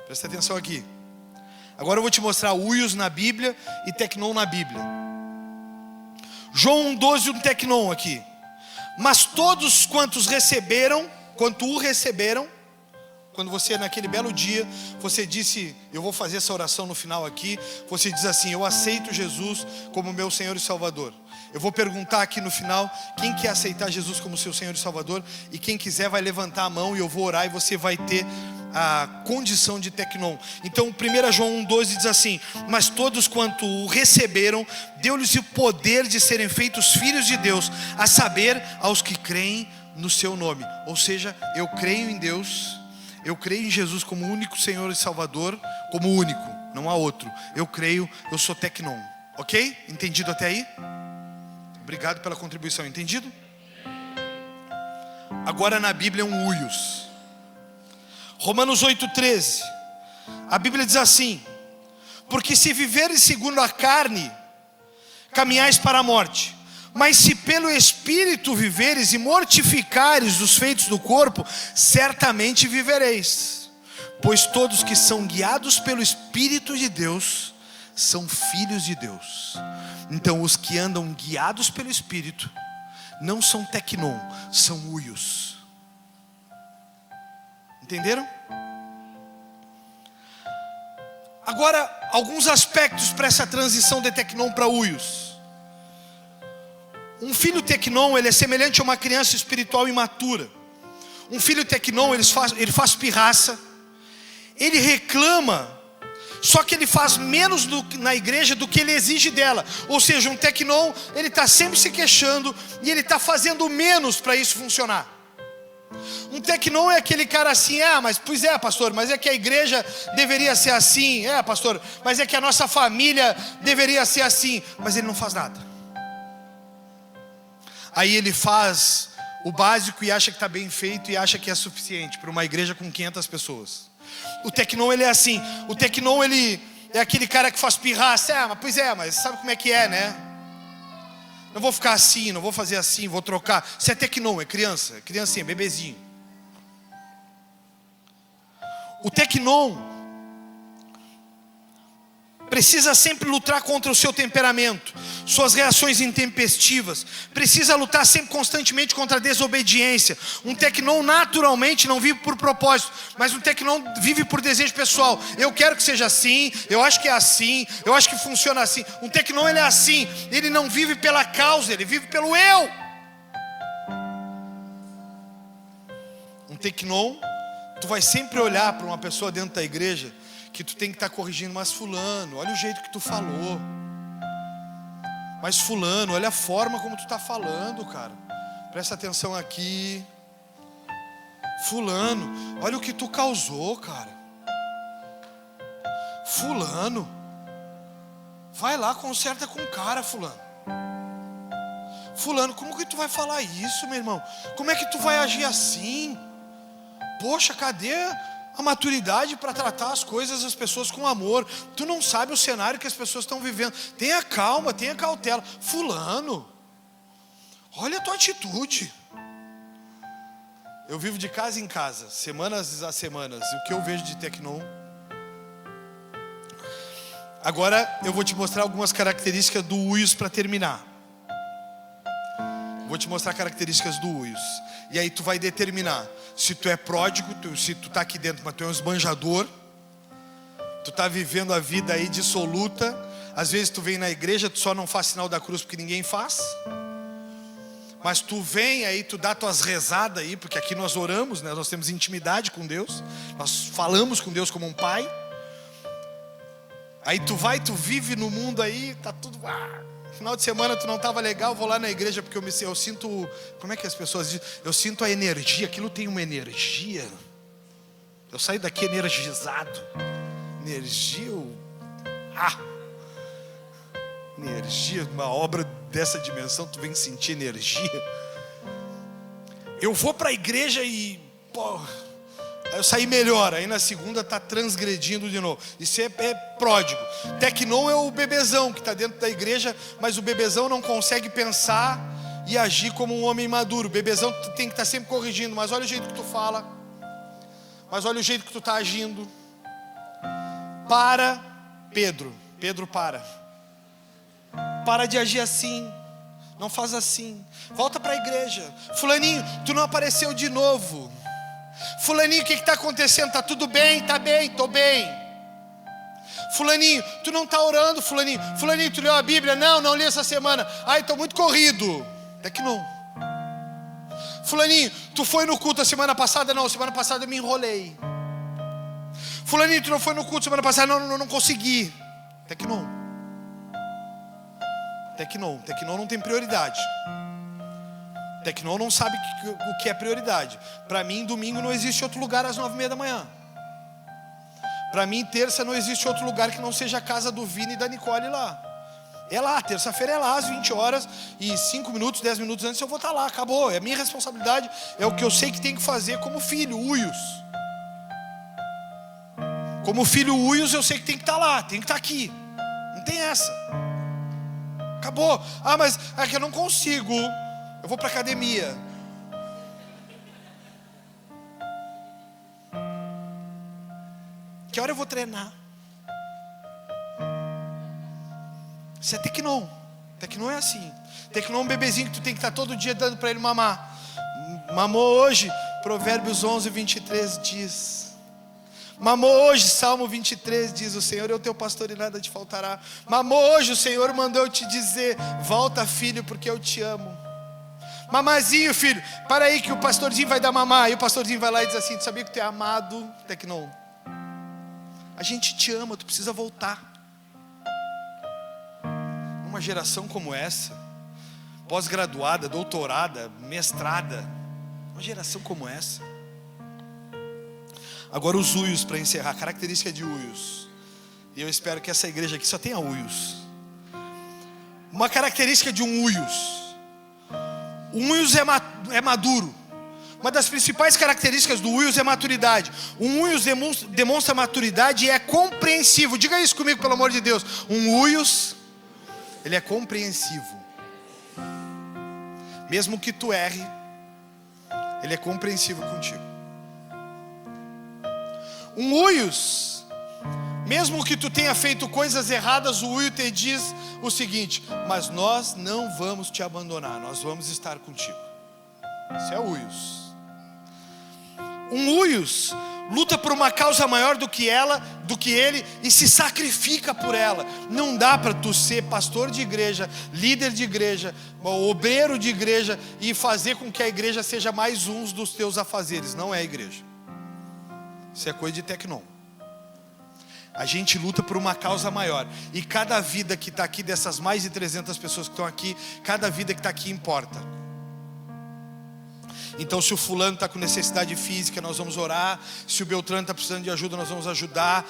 Presta atenção aqui. Agora eu vou te mostrar huios na Bíblia e tecnon na Bíblia. João 1,12, um tecnon aqui. Mas todos quanto o receberam, quando você naquele belo dia, você disse, eu vou fazer essa oração no final aqui, você diz assim: eu aceito Jesus como meu Senhor e Salvador. Eu vou perguntar aqui no final, quem quer aceitar Jesus como seu Senhor e Salvador? E quem quiser vai levantar a mão e eu vou orar e você vai ter a condição de tecnon. Então 1 João 1,12 diz assim: mas todos quanto o receberam, deu-lhes o poder de serem feitos filhos de Deus, a saber, aos que creem no seu nome. Ou seja, eu creio em Deus, eu creio em Jesus como único Senhor e Salvador, como único, não há outro. Eu creio, eu sou tecnon. Ok? Entendido até aí? Obrigado pela contribuição, entendido? Agora na Bíblia é um huios. Romanos 8,13. A Bíblia diz assim: porque se viveres segundo a carne, caminhais para a morte. Mas se pelo Espírito viveres e mortificares os feitos do corpo, certamente vivereis. Pois todos que são guiados pelo Espírito de Deus são filhos de Deus. Então os que andam guiados pelo Espírito não são tecnon, são huios. Entenderam? Agora, alguns aspectos para essa transição de tecnon para huios. Um filho tecnon, ele é semelhante a uma criança espiritual imatura. Um filho tecnon, ele faz pirraça, ele reclama, só que ele faz menos na igreja do que ele exige dela. Ou seja, um tecnon, ele está sempre se queixando e ele está fazendo menos para isso funcionar. Um tecnon é aquele cara assim: mas pois é, pastor, mas é que a igreja deveria ser assim. Pastor, mas é que a nossa família deveria ser assim. Mas ele não faz nada. Aí ele faz o básico e acha que está bem feito e acha que é suficiente para uma igreja com 500 pessoas. O tecnon, ele é assim. O tecnon, ele é aquele cara que faz pirraça. Mas pois é, mas sabe como é que é, né? Não vou ficar assim, não vou fazer assim, vou trocar. Isso é tecnon, é criança, criancinha, bebezinho. O tecnon precisa sempre lutar contra o seu temperamento, suas reações intempestivas. Precisa lutar sempre constantemente contra a desobediência. Um tecnon naturalmente não vive por propósito, mas um tecnon vive por desejo pessoal. Eu quero que seja assim, eu acho que é assim, eu acho que funciona assim. Um tecnon, ele é assim, ele não vive pela causa, ele vive pelo eu. Um tecnon, tu vai sempre olhar para uma pessoa dentro da igreja que tu tem que estar corrigindo: mas fulano, olha o jeito que tu falou. Mas fulano, olha a forma como tu está falando, cara. Presta atenção aqui. Fulano, olha o que tu causou, cara. Fulano, vai lá, conserta com o cara, fulano. Fulano, como que tu vai falar isso, meu irmão? Como é que tu vai agir assim? Poxa, cadê a maturidade para tratar as coisas, as pessoas com amor? Tu não sabe o cenário que as pessoas estão vivendo. Tenha calma, tenha cautela. Fulano, olha a tua atitude. Eu vivo de casa em casa, semanas a semanas, e o que eu vejo de tecnon. Agora eu vou te mostrar algumas características do huios para terminar. Vou te mostrar características do huios. E aí tu vai determinar se tu é pródigo, se tu está aqui dentro, mas tu é um esbanjador. Tu está vivendo a vida aí dissoluta. Às vezes tu vem na igreja, tu só não faz sinal da cruz porque ninguém faz. Mas tu vem aí, tu dá tuas rezadas aí, porque aqui nós oramos, né? Nós temos intimidade com Deus. Nós falamos com Deus como um pai. Aí tu vai, tu vive no mundo aí, tá tudo... Final de semana tu não estava legal, vou lá na igreja porque eu sinto... Como é que as pessoas dizem? Eu sinto a energia, aquilo tem uma energia. Eu saio daqui energizado. Energia, energia, uma obra dessa dimensão, tu vem sentir energia. Eu vou para a igreja e... eu saí melhor, aí na segunda está transgredindo de novo. Isso é pródigo. Tecnon é o bebezão que está dentro da igreja, mas o bebezão não consegue pensar e agir como um homem maduro. O bebezão tem que estar sempre corrigindo: mas olha o jeito que tu fala, mas olha o jeito que tu está agindo. Pedro, para de agir assim, não faz assim, volta para a igreja. Fulaninho, tu não apareceu de novo. Fulaninho, o que está acontecendo? Está tudo bem? Está bem, estou bem. Fulaninho, tu não está orando, fulaninho. Fulaninho, tu leu a Bíblia? Não li essa semana. Ai, estou muito corrido. Até que não. Fulaninho, tu foi no culto a semana passada? Não, semana passada eu me enrolei. Fulaninho, tu não foi no culto semana passada? Não consegui. Até que não. Tecnon não tem prioridade. Tecnon não sabe o que é prioridade. Para mim, domingo não existe outro lugar às 9:30 da manhã. Para mim, terça não existe outro lugar que não seja a casa do Vini e da Nicole lá. É lá, terça-feira é lá às 20 horas e 5 minutos, 10 minutos antes eu vou estar lá, acabou. É a minha responsabilidade, é o que eu sei que tem que fazer como filho, Uios. Como filho Uios, eu sei que tem que estar lá, tem que estar aqui. Não tem essa. Acabou. Ah, mas é que eu não consigo. Eu vou para academia. Que hora eu vou treinar? Isso é Tecnon. Tecnon é assim. Tecnon é um bebezinho que tu tem que estar todo dia dando para ele mamar. Mamou hoje, Provérbios 11:23 diz. Mamou hoje, Salmo 23 diz: o Senhor é o teu pastor e nada te faltará. Mamou hoje, o Senhor mandou eu te dizer: volta, filho, porque eu te amo. Mamazinho, filho, para aí que o pastorzinho vai dar mamar. E o pastorzinho vai lá e diz assim: tu sabia que tu é amado? Tecnon, a gente te ama, tu precisa voltar. Uma geração como essa, pós-graduada, doutorada, mestrada, uma geração como essa. Agora os Uios, para encerrar, característica de Uios. E eu espero que essa igreja aqui só tenha Uios. Uma característica de um Uios. Um Uios é maduro. Uma das principais características do Uios é maturidade. Um Uios demonstra maturidade e é compreensivo. Diga isso comigo, pelo amor de Deus. Um Uios, ele é compreensivo. Mesmo que tu erre, ele é compreensivo contigo. Um Uios, mesmo que tu tenha feito coisas erradas, o Uios te diz o seguinte: mas nós não vamos te abandonar, nós vamos estar contigo. Isso é Uios. Um Uios luta por uma causa maior do que ele, e se sacrifica por ela. Não dá para tu ser pastor de igreja, líder de igreja, obreiro de igreja e fazer com que a igreja seja mais um dos teus afazeres. Não é a igreja. Isso é coisa de Tecnon. A gente luta por uma causa maior. E cada vida que está aqui, dessas mais de 300 pessoas que estão aqui, cada vida que está aqui importa. Então se o fulano está com necessidade física, nós vamos orar. Se o Beltrano está precisando de ajuda, nós vamos ajudar.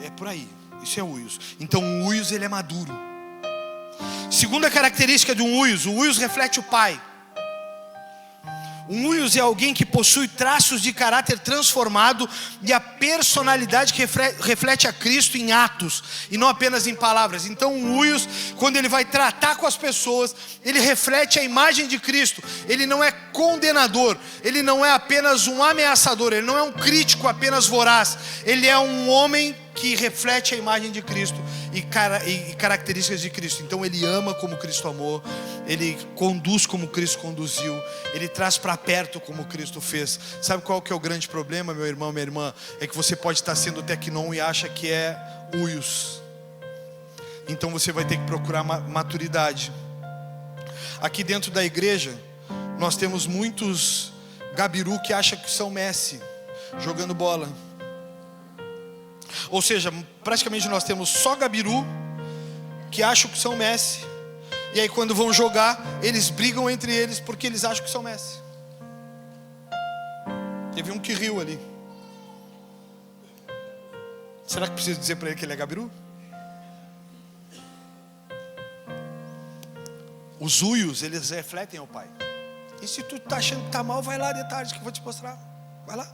É por aí. Isso é Uios. Então o Uios, ele é maduro. Segunda característica de um Uios: o Uios reflete o pai. Um Uios é alguém que possui traços de caráter transformado e a personalidade que reflete a Cristo em atos e não apenas em palavras. Então um Uios, quando ele vai tratar com as pessoas, ele reflete a imagem de Cristo. Ele não é condenador, ele não é apenas um ameaçador, ele não é um crítico apenas voraz. Ele é um homem que reflete a imagem de Cristo e características de Cristo. Então ele ama como Cristo amou, ele conduz como Cristo conduziu, ele traz para perto como Cristo fez. Sabe qual que é o grande problema, meu irmão, minha irmã? É que você pode estar sendo Tecnon e acha que é Uios. Então você vai ter que procurar maturidade. Aqui dentro da igreja nós temos muitos gabiru que acham que são Messi jogando bola. Ou seja, praticamente nós temos só gabiru que acham que são Messi. E aí quando vão jogar, eles brigam entre eles porque eles acham que são Messi. Teve um que riu ali. Será que preciso dizer para ele que ele é gabiru? Os Uios, eles refletem ao pai. E se tu tá achando que tá mal, vai lá de tarde que eu vou te mostrar. Vai lá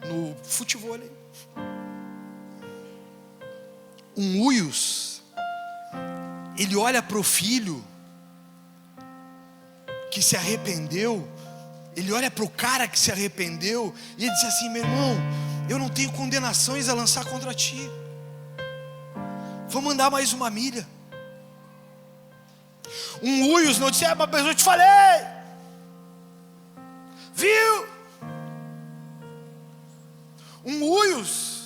no futebol ali. Um Uios, ele olha para o filho que se arrependeu, ele olha para o cara que se arrependeu e ele diz assim: meu irmão, eu não tenho condenações a lançar contra ti, vamos andar mais uma milha. Um Uios não disse: mas eu te falei, viu? Um Uios,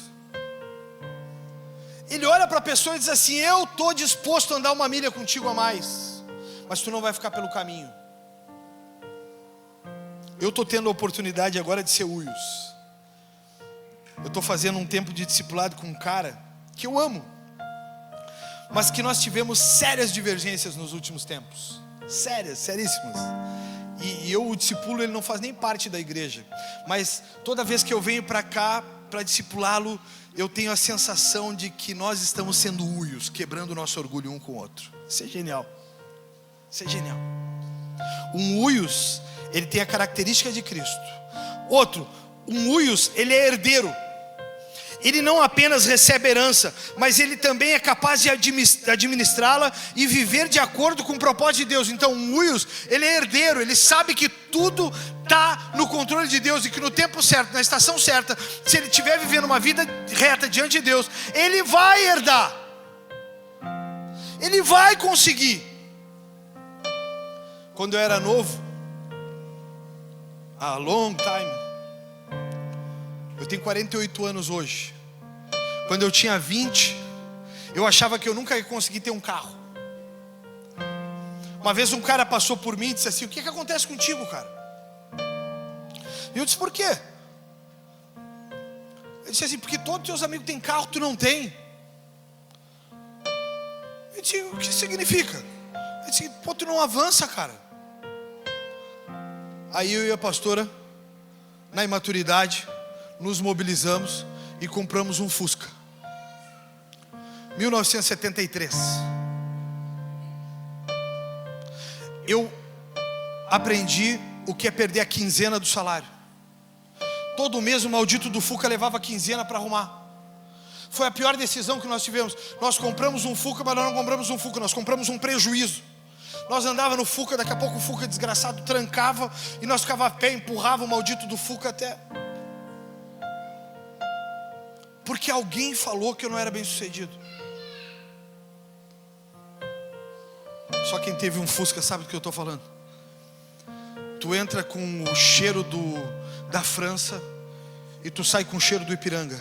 Ele olha para a pessoa e diz assim: eu estou disposto a andar uma milha contigo a mais, mas tu não vai ficar pelo caminho. Eu estou tendo a oportunidade agora de ser Uios. Eu estou fazendo um tempo de discipulado com um cara que eu amo, mas que nós tivemos sérias divergências nos últimos tempos. Sérias, seríssimas. E eu, o discípulo, ele não faz nem parte da igreja, mas toda vez que eu venho para cá para discipulá-lo, eu tenho a sensação de que nós estamos sendo Uios, quebrando o nosso orgulho um com o outro. Isso é genial. Isso é genial. Um Uios, ele tem a característica de Cristo. Outro, um Uios, ele é herdeiro. Ele não apenas recebe herança, mas ele também é capaz de administrá-la e viver de acordo com o propósito de Deus. Então um Uios, ele é herdeiro, ele sabe que tudo está no controle de Deus e que no tempo certo, na estação certa, se ele estiver vivendo uma vida reta diante de Deus, ele vai herdar. Ele vai conseguir. Quando eu era novo, a long time, eu tenho 48 anos hoje. Quando eu tinha 20, eu achava que eu nunca ia conseguir ter um carro. Uma vez um cara passou por mim e disse assim: o que acontece contigo, cara? E eu disse: por quê? Ele disse assim: porque todos os teus amigos têm carro, tu não tem. Eu disse: o que significa? Ele disse: pô, tu não avança, cara. Aí eu e a pastora, na imaturidade, nos mobilizamos e compramos um Fusca 1973. Eu aprendi o que é perder a quinzena do salário. Todo mês o maldito do Fusca levava a quinzena para arrumar. Foi a pior decisão que nós tivemos. Nós compramos um Fusca, mas nós não compramos um Fusca, nós compramos um prejuízo. Nós andávamos no Fusca, daqui a pouco o Fusca desgraçado trancava e nós ficava a pé, empurrava o maldito do Fusca até... porque alguém falou que eu não era bem sucedido. Só quem teve um Fusca sabe do que eu estou falando. Tu entra com o cheiro da França e tu sai com o cheiro do Ipiranga.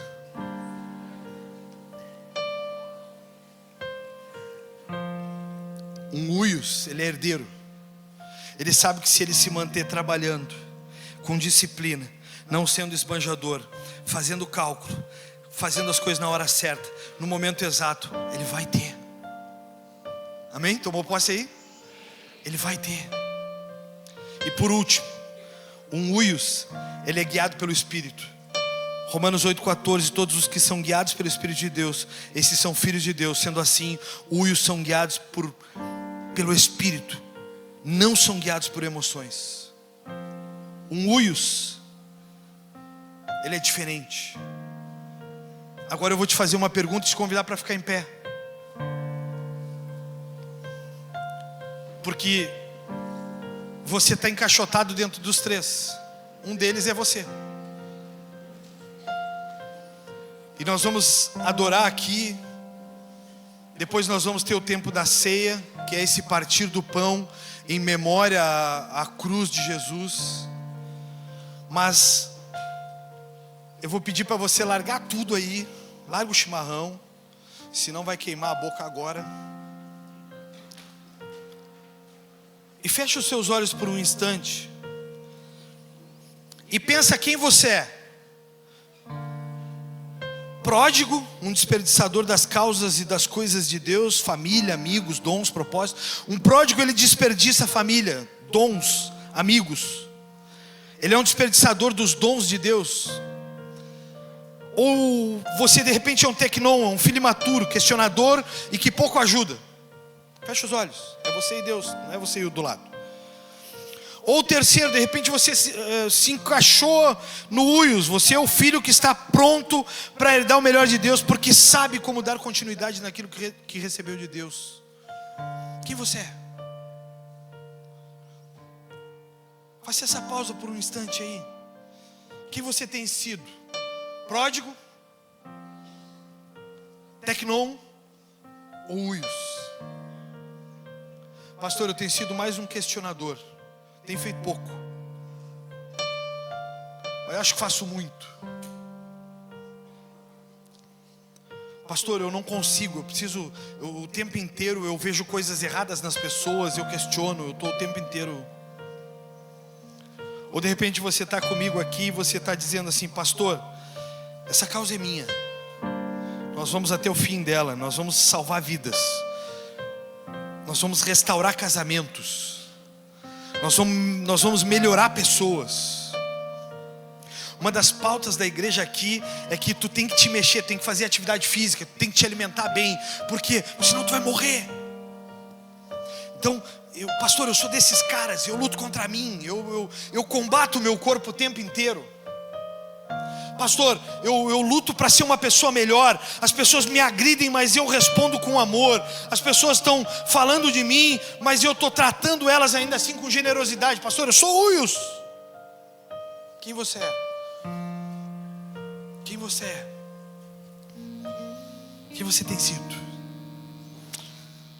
Um Uios, ele é herdeiro. Ele sabe que se ele se manter trabalhando com disciplina, não sendo esbanjador, fazendo cálculo, fazendo as coisas na hora certa, no momento exato, ele vai ter. Amém? Tomou posse aí? Ele vai ter. E por último, um Uios, ele é guiado pelo Espírito. Romanos 8,14: todos os que são guiados pelo Espírito de Deus, esses são filhos de Deus. Sendo assim, Uios são guiados pelo Espírito, não são guiados por emoções. Um Uios, ele é diferente. Agora eu vou te fazer uma pergunta e te convidar para ficar em pé. Porque você está encaixotado dentro dos três. Um deles é você. E nós vamos adorar aqui. Depois nós vamos ter o tempo da ceia, que é esse partir do pão em memória à cruz de Jesus. Mas eu vou pedir para você largar tudo aí. Larga o chimarrão, senão vai queimar a boca agora. E fecha os seus olhos por um instante. E pensa quem você é. Pródigo, um desperdiçador das causas e das coisas de Deus, família, amigos, dons, propósitos. Um pródigo, ele desperdiça família, dons, amigos. Ele é um desperdiçador dos dons de Deus. Ou você de repente é um tecnon, um filho imaturo, questionador e que pouco ajuda. Fecha os olhos, é você e Deus, não é você e o do lado. Ou terceiro, de repente você se encaixou no Uios. Você é o filho que está pronto para herdar o melhor de Deus, porque sabe como dar continuidade naquilo que recebeu de Deus. Quem você é? Faça essa pausa por um instante aí. Quem você tem sido? Pródigo, tecnon ou Uios? Pastor, eu tenho sido mais um questionador. Tenho feito pouco, mas eu acho que faço muito. pastor, eu não consigo, o tempo inteiro eu vejo coisas erradas nas pessoas, eu questiono, eu estou o tempo inteiro. Ou de repente você está comigo aqui e você está dizendo assim: pastor, essa causa é minha, nós vamos até o fim dela, nós vamos salvar vidas, nós vamos restaurar casamentos, nós vamos melhorar pessoas. Uma das pautas da igreja aqui é que tu tem que te mexer, tem que fazer atividade física, tu tem que te alimentar bem, porque senão tu vai morrer. Então, pastor, eu sou desses caras, eu luto contra mim, eu combato o meu corpo o tempo inteiro. Pastor, eu luto para ser uma pessoa melhor. As pessoas me agridem, mas eu respondo com amor. As pessoas estão falando de mim, mas eu estou tratando elas ainda assim com generosidade. Pastor, eu sou Uios. Quem você é? Quem você é? Quem você tem sido?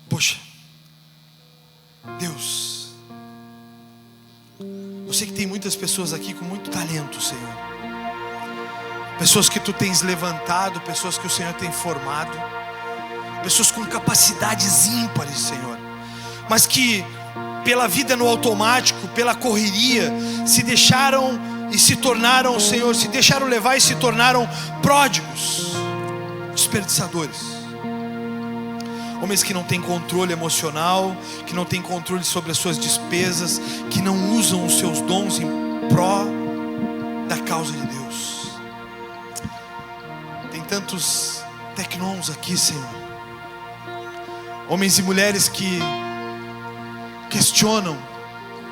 Poxa, Deus, eu sei que tem muitas pessoas aqui com muito talento, Senhor. Pessoas que tu tens levantado, pessoas que o Senhor tem formado, pessoas com capacidades ímpares, Senhor, mas que pela vida no automático, pela correria, se deixaram e se tornaram, Senhor, se deixaram levar e se tornaram pródigos, desperdiçadores. Homens que não têm controle emocional, que não têm controle sobre as suas despesas, que não usam os seus dons em pró da causa de Deus. Tem tantos tecnons aqui, Senhor, homens e mulheres que questionam,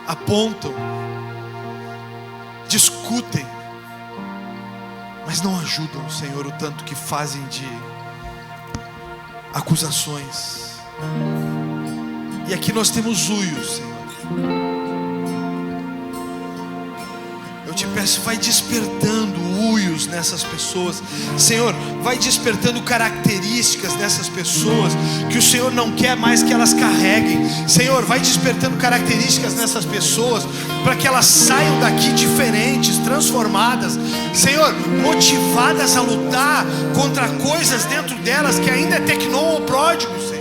apontam, discutem, mas não ajudam, Senhor, o tanto que fazem de acusações. E aqui nós temos Uios, Senhor. Eu te peço, vai despertando Uios nessas pessoas, Senhor, vai despertando características dessas pessoas que o Senhor não quer mais que elas carreguem. Senhor, vai despertando características nessas pessoas para que elas saiam daqui diferentes, transformadas, Senhor, motivadas a lutar contra coisas dentro delas que ainda é tecnon ou pródigo, Senhor.